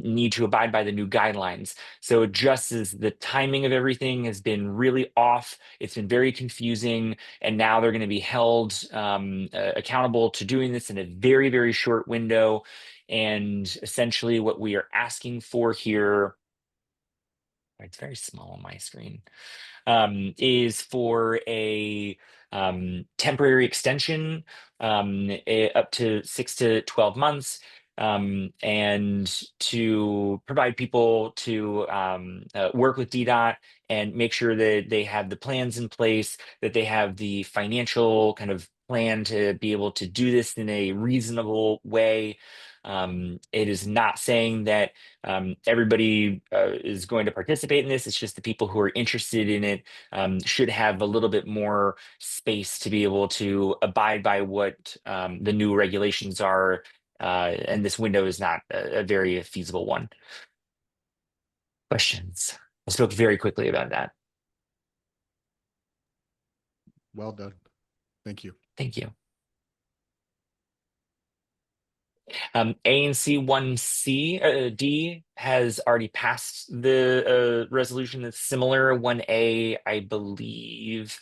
need to abide by the new guidelines. So just as the timing of everything has been really off, it's been very confusing, and now they're going to be held accountable to doing this in a very, very short window. And essentially what we are asking for here, it's very small on my screen, is for a temporary extension up to 6 to 12 months, and to provide people to work with DDOT and make sure that they have the plans in place, that they have the financial kind of plan to be able to do this in a reasonable way. It is not saying that everybody is going to participate in this. It's just the people who are interested in it should have a little bit more space to be able to abide by what the new regulations are. And this window is not a very feasible one. Questions? I spoke very quickly about that. Well done. Thank you. Thank you. ANC 1C D has already passed the resolution that's similar. 1A, I believe,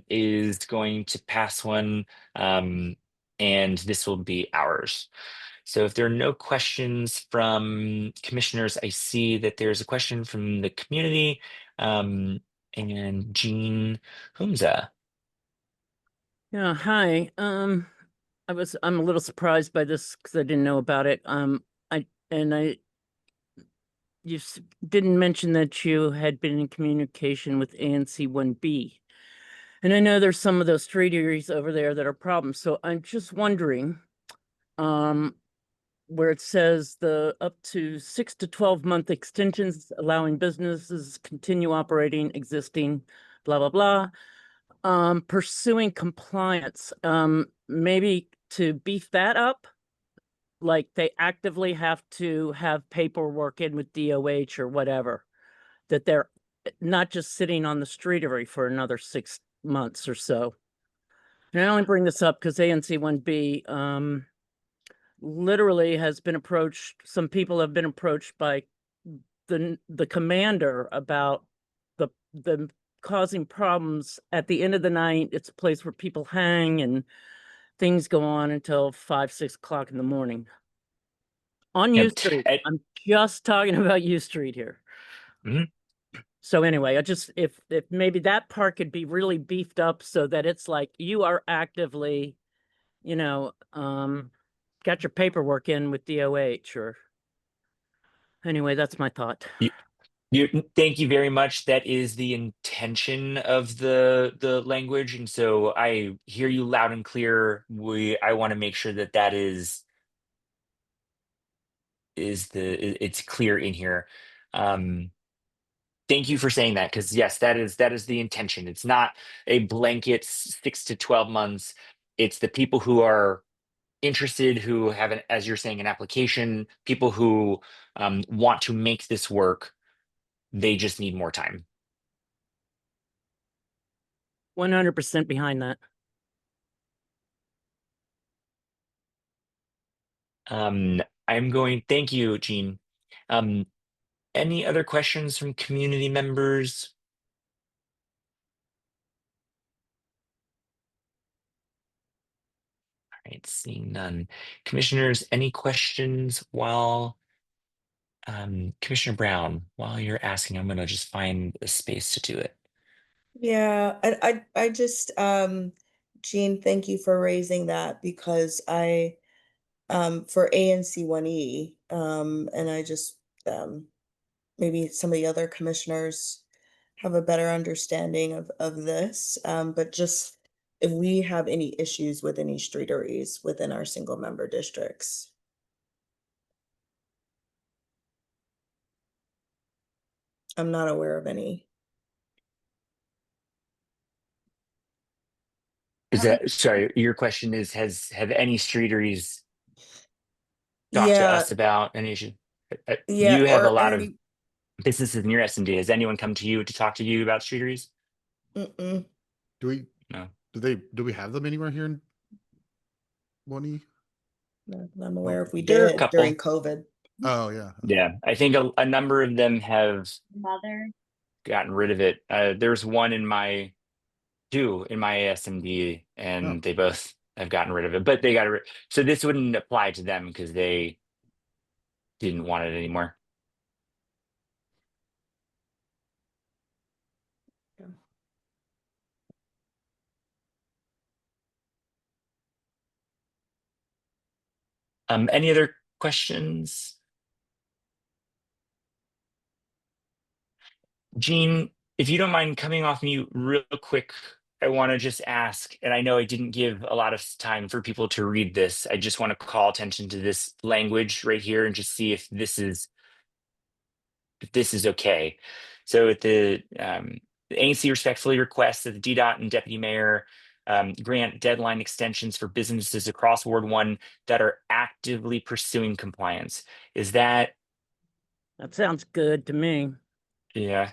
is going to pass one, and this will be ours. So if there are no questions from commissioners, I see that there's a question from the community, and Jean Humza. Yeah, hi. I'm a little surprised by this because I didn't know about it. You didn't mention that you had been in communication with ANC 1B. And I know there's some of those street areas over there that are problems. So I'm just wondering, where it says the up to 6 to 12 month extensions allowing businesses continue operating existing, blah, blah, blah. Pursuing compliance, maybe to beef that up, like they actively have to have paperwork in with DOH or whatever, that they're not just sitting on the streetery for another 6 months or so. And I only bring this up because ANC 1B literally has been approached, some people have been approached by the commander about the causing problems at the end of the night. It's a place where people hang and things go on until 5, 6 o'clock in the morning. On U Yep. Street. I'm just talking about U Street here. Mhm. So anyway, if maybe that part could be really beefed up so that it's like you are actively, got your paperwork in with DOH or anyway, that's my thought. Thank you very much. That is the intention of the language, and so I hear you loud and clear. I want to make sure that that it's clear in here. Thank you for saying that, because yes, that is the intention. It's not a blanket 6 to 12 months. It's the people who are interested, who have an, as you're saying, an application, people who want to make this work. They just need more time. 100% behind that. Thank you, Jean. Any other questions from community members? All right, seeing none. Commissioners, any questions while Commissioner Brown, while you're asking, I'm gonna just find a space to do it. Yeah, I just Jean, thank you for raising that because I for ANC 1E and I just maybe some of the other commissioners have a better understanding of this. But just if we have any issues with any streeteries within our single member districts. I'm not aware of any. Is that, sorry, your question is, have any streeteries talked to Yeah, us about an issue? yeah, You have a or lot of any. businesses in your SMD. Has anyone come to you to talk to you about streeteries? Mm-mm. No. Do we have them anywhere here in Bonnie? Not that I'm aware if we There are a did during couple. COVID. Oh yeah. Yeah, I think a number of them have Mother. gotten rid of it. There's two in my ASMD, and Oh. they both have gotten rid of it, but they got rid. So this wouldn't apply to them because they didn't want it anymore. Yeah. Any other questions? Jean, if you don't mind coming off mute real quick, I want to just ask, and I know I didn't give a lot of time for people to read this. I just want to call attention to this language right here and just see if this is okay. So the ANC respectfully requests that the DDOT and Deputy Mayor grant deadline extensions for businesses across Ward 1 that are actively pursuing compliance. Is that? That sounds good to me. Yeah.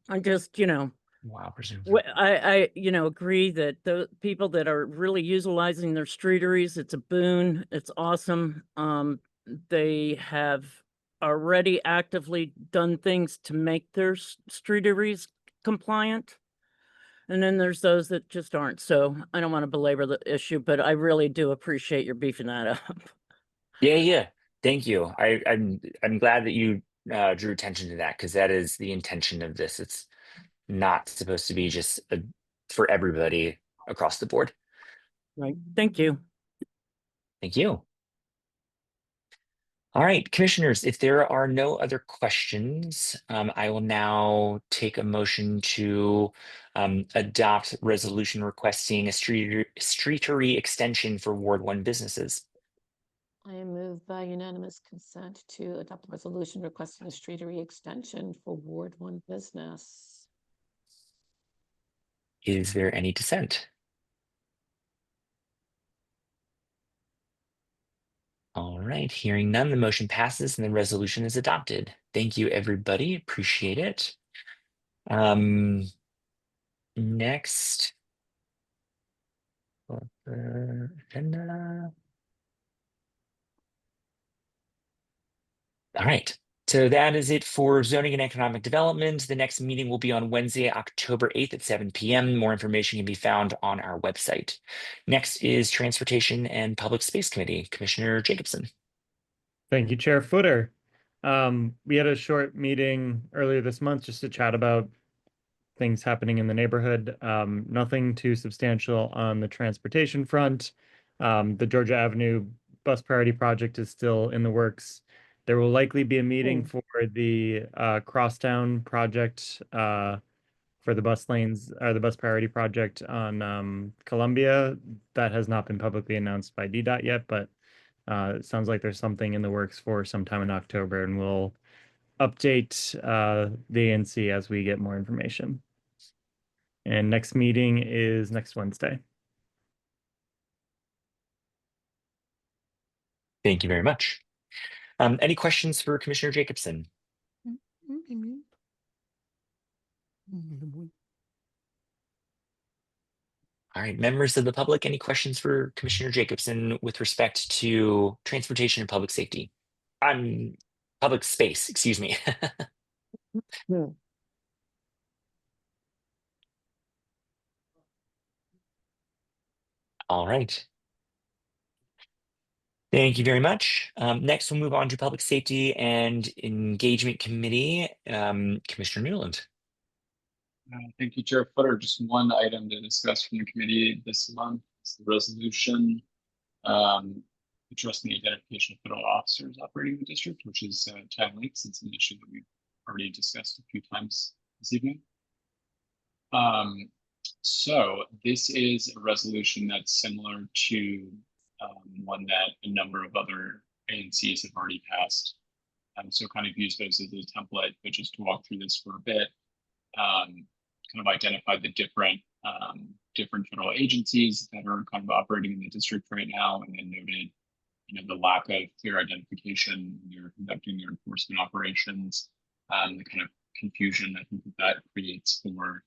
I just, Wow, presume. I agree that the people that are really utilizing their streeteries, it's a boon. It's awesome. They have already actively done things to make their streeteries compliant. And then there's those that just aren't. So I don't want to belabor the issue, but I really do appreciate your beefing that up. Yeah. Thank you. I'm glad that you drew attention to that, because that is the intention of this. It's not supposed to be just for everybody across the board. Right. Thank you. Thank you. All right, commissioners, if there are no other questions, I will now take a motion to adopt resolution requesting a streetery extension for Ward 1 businesses. I move by unanimous consent to adopt a resolution requesting a streetery extension for Ward 1 business. Is there any dissent? All right, hearing none, the motion passes and the resolution is adopted. Thank you, everybody. Appreciate it. Next. Agenda. All right. So that is it for zoning and economic development. The next meeting will be on Wednesday, October 8th at 7 p.m. More information can be found on our website. Next is Transportation and Public Space Committee, Commissioner Jacobson. Thank you, Chair Footer. We had a short meeting earlier this month just to chat about things happening in the neighborhood. Nothing too substantial on the transportation front. The Georgia Avenue bus priority project is still in the works. There will likely be a meeting for the Crosstown project for the bus lanes or the bus priority project on Columbia. That has not been publicly announced by DDOT yet, but it sounds like there's something in the works for sometime in October, and we'll update the ANC as we get more information. And next meeting is next Wednesday. Thank you very much. Any questions for Commissioner Jacobson? All right, members of the public, any questions for Commissioner Jacobson with respect to transportation and public safety? Public space, excuse me. All right. Thank you very much. Next, we'll move on to Public Safety and Engagement Committee. Commissioner Newland. Thank you, Chair Footer. Just one item to discuss from the committee this month is the resolution addressing the identification of federal officers operating in the district, which is timely since an issue that we've already discussed a few times this evening. So this is a resolution that's similar to one that a number of other ANCs have already passed. So kind of use those as a template, but just to walk through this for a bit, kind of identify the different federal agencies that are kind of operating in the district right now, and then noted, the lack of clear identification when you're conducting your enforcement operations, the kind of confusion I think that creates for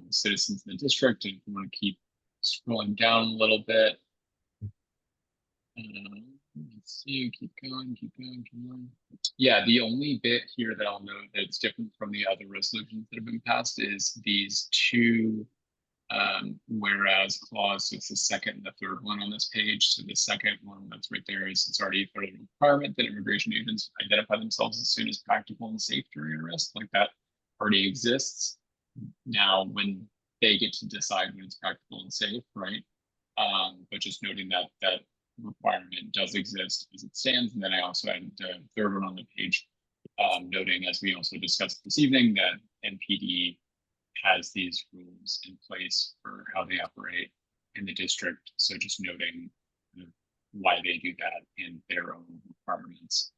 citizens in the district. And if you want to keep scrolling down a little bit, let's see, keep going. Yeah, the only bit here that I'll note that's different from the other resolutions that have been passed is these two whereas clause. So it's the second and the third one on this page. So the second one that's right there is it's already a federal requirement that immigration agents identify themselves as soon as practical and safe during arrest. Like that already exists. Now, when they get to decide when it's practical and safe, right? But just noting that that requirement does exist as it stands. And then I also added the third one on the page, noting, as we also discussed this evening, that NPD has these rules in place for how they operate in the district. So just noting why they do that in their own requirements.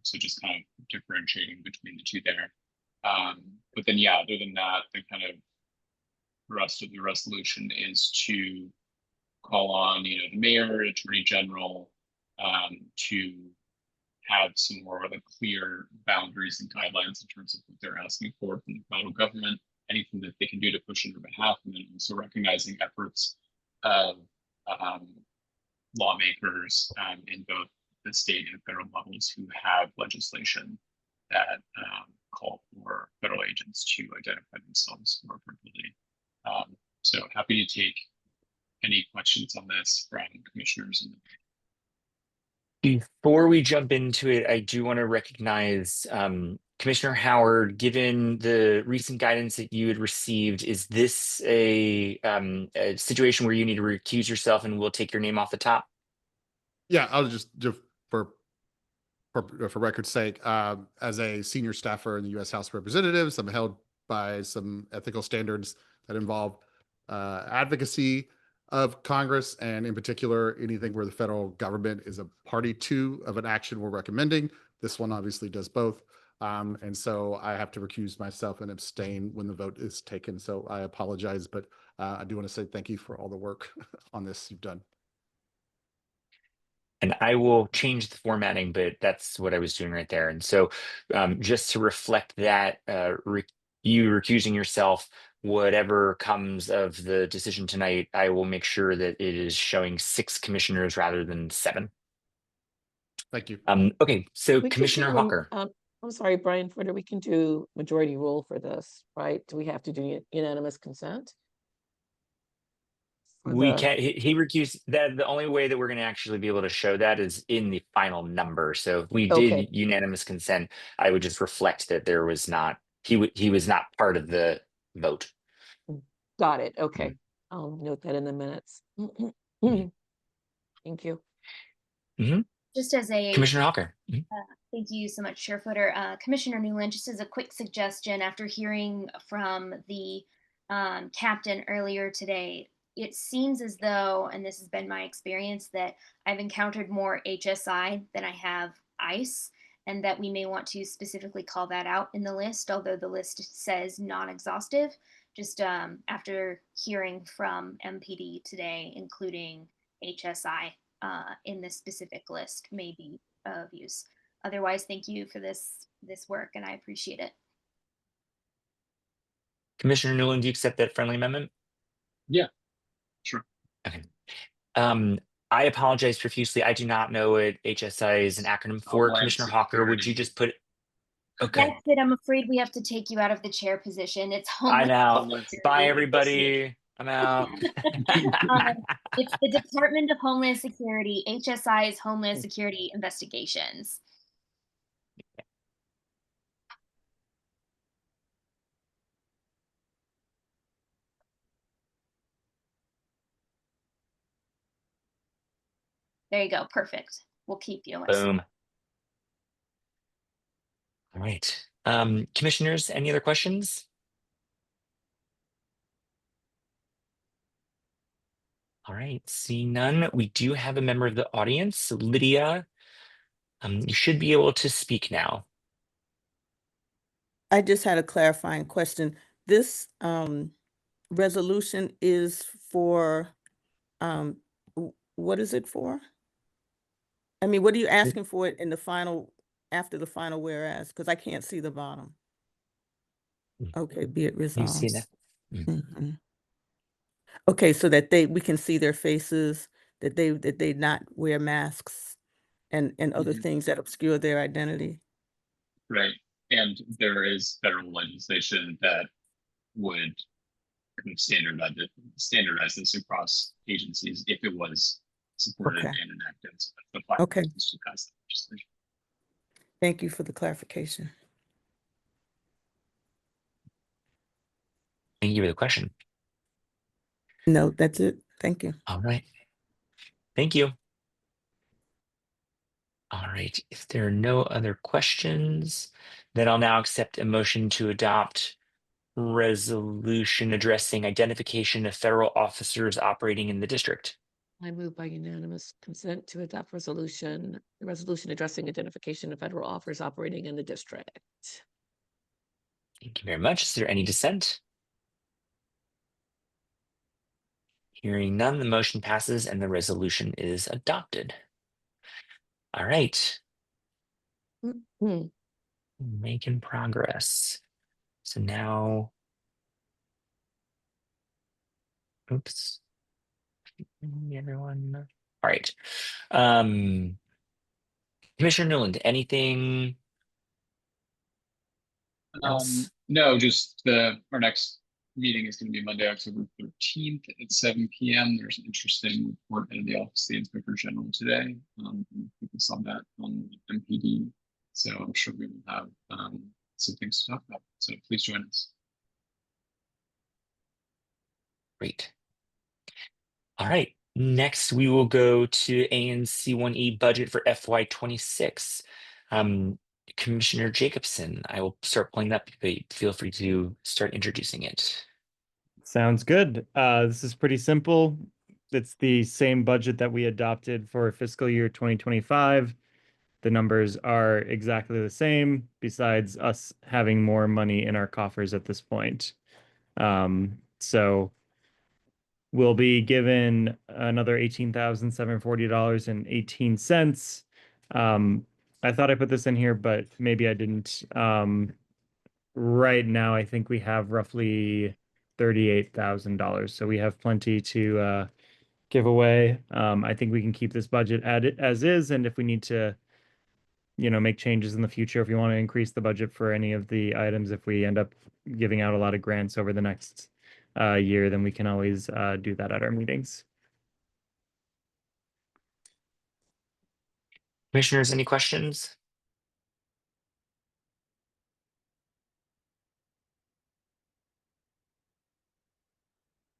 So just kind of differentiating between the two there. But then, yeah, other than that, the kind of rest of the resolution is to call on, the mayor, attorney general, to have some more of a clear boundaries and guidelines in terms of what they're asking for from the federal government, anything that they can do to push on their behalf, and then also recognizing efforts of lawmakers in both the state and federal levels who have legislation that call for federal agents to identify themselves more appropriately. So happy to take any questions on this from commissioners. Before we jump into it, I do want to recognize Commissioner Howard, given the recent guidance that you had received, is this a situation where you need to recuse yourself and we'll take your name off the top? Yeah, I'll just for for record's sake, as a senior staffer in the U.S. House of Representatives, I'm held by some ethical standards that involve advocacy of Congress, and in particular, anything where the federal government is a party to of an action we're recommending. This one obviously does both. And so I have to recuse myself and abstain when the vote is taken. So I apologize, but I do want to say thank you for all the work on this you've done. And I will change the formatting, but that's what I was doing right there. And so just to reflect that, you recusing yourself, whatever comes of the decision tonight, I will make sure that it is showing 6 commissioners rather than 7. Thank you. Okay, so We can Commissioner do, Hawker. I'm sorry, Brian Footer, we can do majority rule for this, right? Do we have to do unanimous consent? We can't, he recused that. The only way that we're going to actually be able to show that is in the final number. So if we Okay. did unanimous consent, I would just reflect that there was not, he was not part of the vote. Got it. Okay. I'll note that in the minutes. Thank you. Just as a Commissioner Hawker. thank you so much, Chair Footer. Commissioner Newland, just as a quick suggestion, after hearing from the captain earlier today, it seems as though, and this has been my experience, that I've encountered more HSI than I have ICE, and that we may want to specifically call that out in the list, although the list says non-exhaustive. Just after hearing from MPD today, including HSI in this specific list may be of use. Otherwise, thank you for this work, and I appreciate it. Commissioner Newland, do you accept that friendly amendment? Yeah, sure. Okay. I apologize profusely. I do not know what HSI is an acronym for. Homeland Commissioner Hawker, would you just put it? Okay. That's it. I'm afraid we have to take you out of the chair position. It's I'm Homeland out. Homeland Bye, Security everybody. I'm out. It's the Department of Homeland Security. HSI is Homeland Security Investigations. There you go. Perfect. We'll keep you. Boom. All right. Commissioners, any other questions? All right, seeing none, we do have a member of the audience, so Lydia. You should be able to speak now. I just had a clarifying question. This resolution is for, what is it for? I mean, what are you asking for it in the final, after the final whereas? Because I can't see the bottom. Okay, be it You see resolved. that? Mhm. Okay, so that we can see their faces, that they not wear masks and other things that obscure their identity. Right. And there is federal legislation that would kind of standardize this across agencies if it was supported Okay. and enacted. So that's the plan. Okay. To pass that legislation. Thank you for the clarification. Thank you for the question. No, that's it. Thank you. All right. Thank you. All right, if there are no other questions, then I'll now accept a motion to adopt resolution addressing identification of federal officers operating in the district. I move by unanimous consent to adopt the resolution addressing identification of federal officers operating in the district. Thank you very much. Is there any dissent? Hearing none, the motion passes and the resolution is adopted. All right. Making progress. So now, oops. Everyone. All right. Commissioner Newland, anything else? No, just our next meeting is going to be Monday, October 13th at 7 p.m. There's an interesting report in the Office of the Inspector General today. Focus on that on MPD. So I'm sure we will have some things to talk about. So please join us. Great. All right. Next, we will go to ANC 1E budget for FY26. Commissioner Jacobson, I will start pulling up, but feel free to start introducing it. Sounds good. This is pretty simple. It's the same budget that we adopted for fiscal year 2025. The numbers are exactly the same, besides us having more money in our coffers at this point. So we'll be given another $18,740.18. I thought I put this in here, but maybe I didn't. Right now, I think we have roughly $38,000. So we have plenty to give away. I think we can keep this budget as is, and if we need to, make changes in the future, if we want to increase the budget for any of the items, if we end up giving out a lot of grants over the next year, then we can always do that at our meetings. Commissioners, any questions?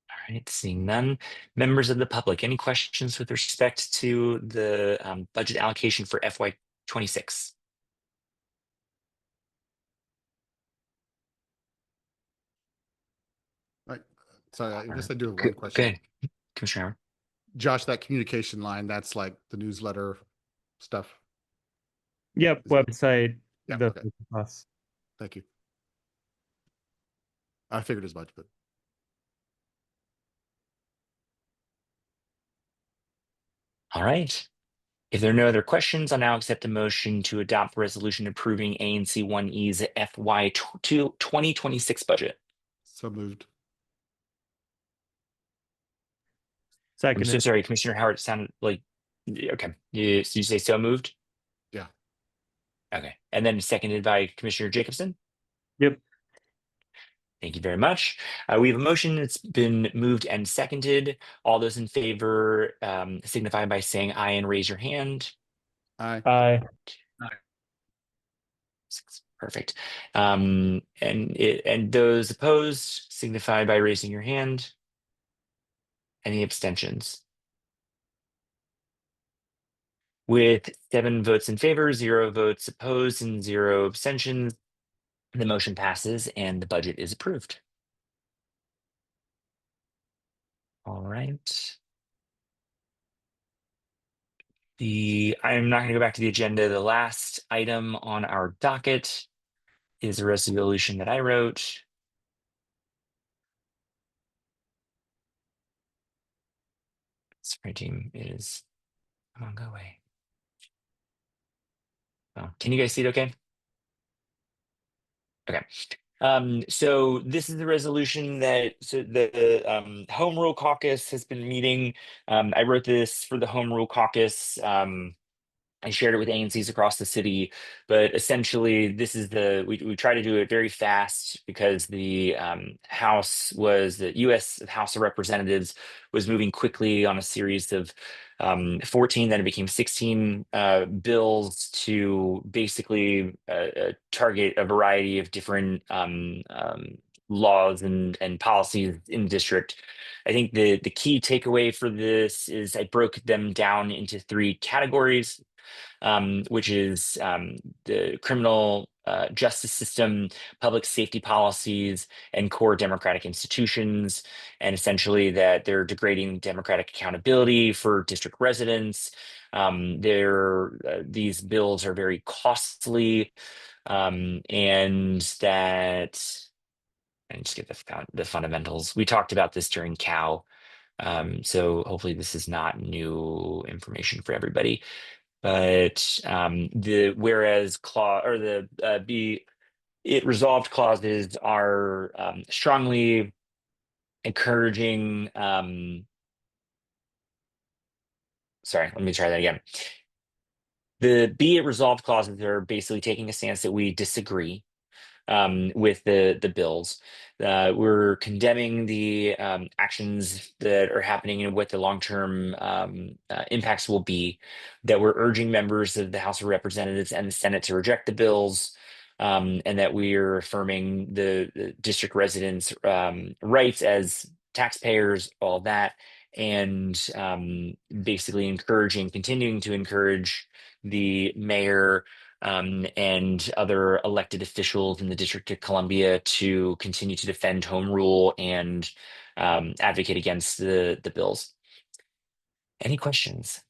All right, seeing none. Members of the public, any questions with respect to the budget allocation for FY26? Right. So I guess I do have Go one question. ahead, Commissioner Howard. Josh, that communication line, that's like the newsletter stuff. Yep, website. Yeah, the okay. costs. Thank you. I figured as much, but All right. If there are no other questions, I'll now accept a motion to adopt the resolution approving ANC 1E's FY 2026 budget. so moved. I'm so Second. sorry, Commissioner Howard, it sounded like, okay, you say so moved? Yeah. Okay, and then seconded by Commissioner Jacobson? Yep. Thank you very much. We have a motion. It's been moved and seconded. All those in favor signify by saying aye and raise your hand. Aye. Aye. Perfect. And those opposed signify by raising your hand. Any abstentions? With 7 votes in favor, 0 votes opposed, and 0 abstentions, the motion passes and the budget is approved. All right. I'm not going to go back to the agenda. The last item on our docket is a resolution that I wrote. Sorry, team, come on, go away. Oh, can you guys see it okay? Okay. So this is the resolution that the Home Rule Caucus has been meeting. I wrote this for the Home Rule Caucus. I shared it with ANCs across the city, but essentially this is we try to do it very fast because the U.S. House of Representatives was moving quickly on a series of 14, then it became 16 bills to basically target a variety of different laws and policies in the district. I think the key takeaway for this is I broke them down into 3 categories. Which is the criminal justice system, public safety policies, and core democratic institutions, and essentially that they're degrading democratic accountability for district residents. These bills are very costly, and that, and just get the fundamentals. We talked about this during COW, so hopefully this is not new information for everybody. But the whereas clause or the be it resolved clauses are strongly encouraging. Sorry, let me try that again. The be it resolved clauses are basically taking a stance that we disagree with the bills. We're condemning the actions that are happening and what the long-term impacts will be, that we're urging members of the House of Representatives and the Senate to reject the bills. and that we're affirming the district residents' rights as taxpayers, all that, and basically continuing to encourage the mayor and other elected officials in the District of Columbia to continue to defend home rule and advocate against the bills. Any questions?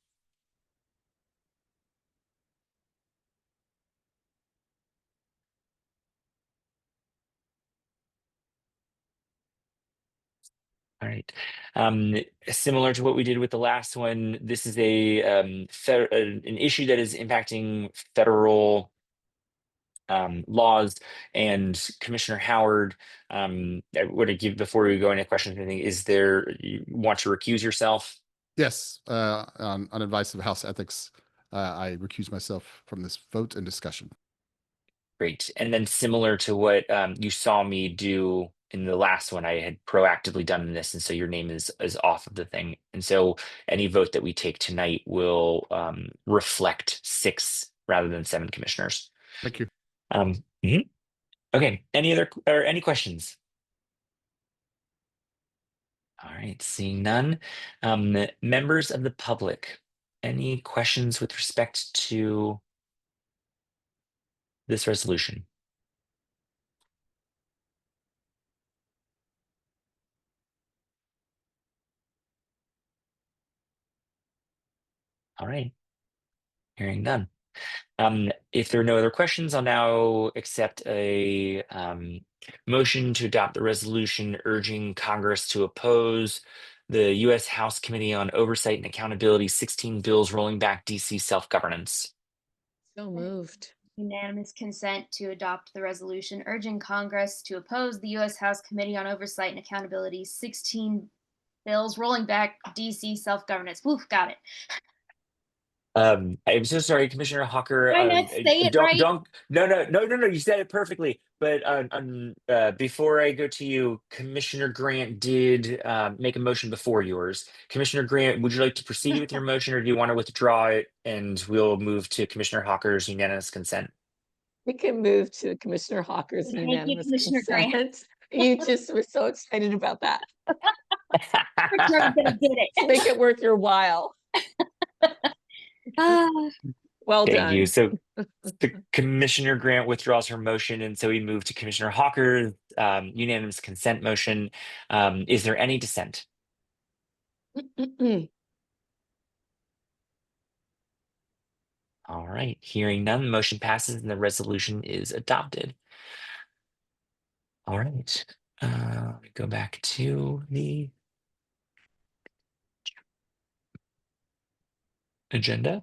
All right. Similar to what we did with the last one, this is an issue that is impacting federal laws. And Commissioner Howard, I would I give before we go into questions or anything, you want to recuse yourself? Yes, on advice of House Ethics, I recuse myself from this vote and discussion. Great. And then similar to what you saw me do in the last one, I had proactively done this, and so your name is off of the thing. And so any vote that we take tonight will reflect 6 rather than 7 commissioners. Thank you. Mhm. Okay. Any questions? All right. Seeing none. Members of the public, any questions with respect to this resolution? All right. Hearing none. If there are no other questions, I'll now accept a motion to adopt the resolution urging Congress to oppose the U.S. House Committee on Oversight and Accountability 16 bills rolling back DC self-governance. So moved. Unanimous consent to adopt the resolution urging Congress to oppose the U.S. House Committee on Oversight and Accountability 16 bills rolling back DC self-governance. Woof, got it. I'm so sorry, Commissioner Hawker. Did I not say it right? No. You said it perfectly. But before I go to you, Commissioner Grant did make a motion before yours. Commissioner Grant, would you like to proceed with your motion, or do you want to withdraw it and we'll move to Commissioner Hawker's unanimous consent? We can move to Commissioner Hawker's Thank you, unanimous Commissioner Grant. consent. You just were so excited about that. For sure I'm gonna get it. To make it worth your while. Well Thank done. you. So the Commissioner Grant withdraws her motion, and so we move to Commissioner Hawker's unanimous consent motion. Is there any dissent? All right, hearing none, the motion passes and the resolution is adopted. All right, let me go back to the agenda.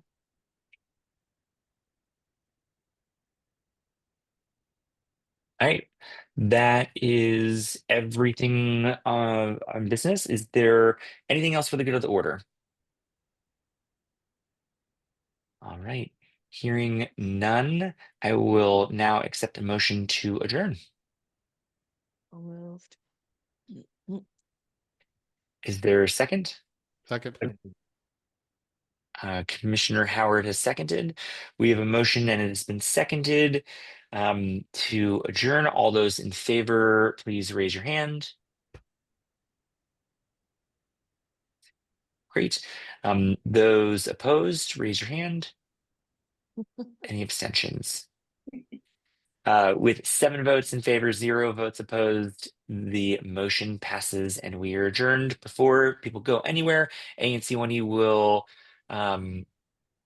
All right, that is everything on business. Is there anything else for the good of the order? All right, hearing none, I will now accept a motion to adjourn. So moved. Is there a second? Second. Commissioner Howard has seconded. We have a motion and it has been seconded to adjourn. All those in favor, please raise your hand. Great. Those opposed, raise your hand. Any abstentions? With 7 votes in favor, 0 votes opposed, the motion passes and we are adjourned. Before people go anywhere, ANC 1E will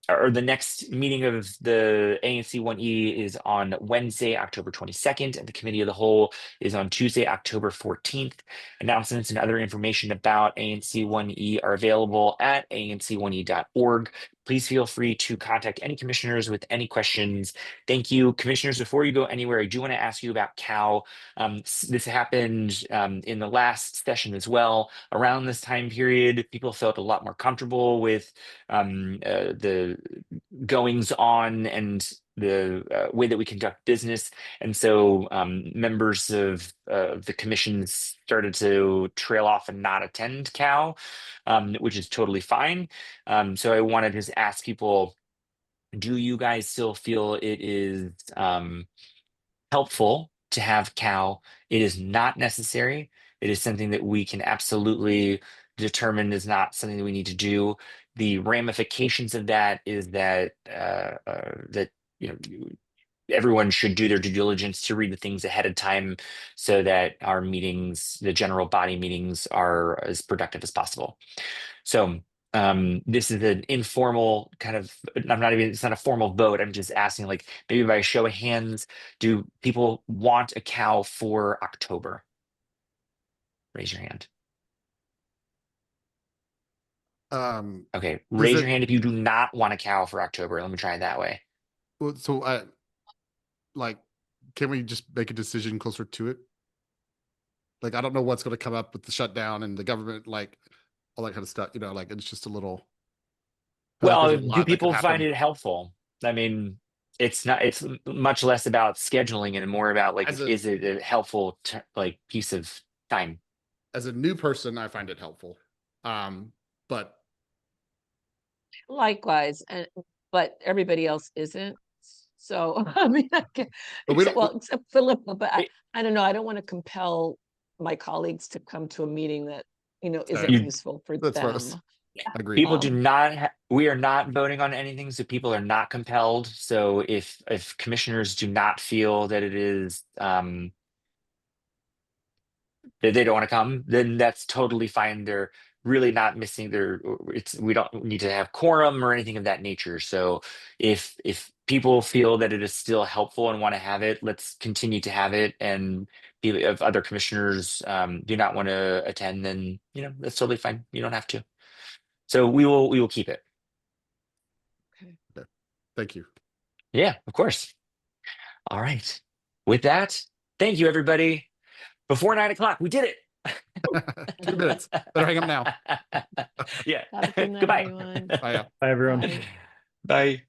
or the next meeting of the ANC 1E is on Wednesday, October 22nd, and the Committee of the Whole is on Tuesday, October 14th. Announcements and other information about ANC 1E are available at anc1e.org. Please feel free to contact any commissioners with any questions. Thank you. Commissioners, before you go anywhere, I do want to ask you about COW. This happened in the last session as well. Around this time period, people felt a lot more comfortable with the goings on and the way that we conduct business. And so members of the commission started to trail off and not attend COW, which is totally fine. So I wanted to just ask people, do you guys still feel it is helpful to have cow. It is not necessary. It is something that we can absolutely determine is not something that we need to do. The ramifications of that is that that everyone should do their due diligence to read the things ahead of time so that our meetings, the general body meetings, are as productive as possible. So this is an informal kind of, it's not a formal vote. I'm just asking, like, maybe by a show of hands, do people want a cow for October? Raise your hand. Okay, raise your hand if you do not want a cow for October. Let me try it that way. Well, so I like, can we just make a decision closer to it? Like, I don't know what's going to come up with the shutdown and the government, like all that kind of stuff. Like it's just a little. Well, do people find it helpful? I mean, it's much less about scheduling and more about like, is it a helpful like piece of time? As a new person, I find it helpful. But likewise, but everybody else isn't. So I mean, except Philippa, but I don't know. I don't want to compel my colleagues to come to a meeting that isn't useful for them. Agreed. People do not. We are not voting on anything, so people are not compelled. So if commissioners do not feel that it is that they don't want to come, then that's totally fine. They're really not missing we don't need to have quorum or anything of that nature. So if people feel that it is still helpful and want to have it, let's continue to have it. And if other commissioners do not want to attend, then that's totally fine. You don't have to. So we will keep it. Okay. Thank you. Yeah, of course. All right. With that, thank you, everybody. Before 9 o'clock, we did it. 2 minutes. Better hang up now. Yeah. Have a good night, Goodbye. everyone. Bye. Bye, everyone. Bye. Bye.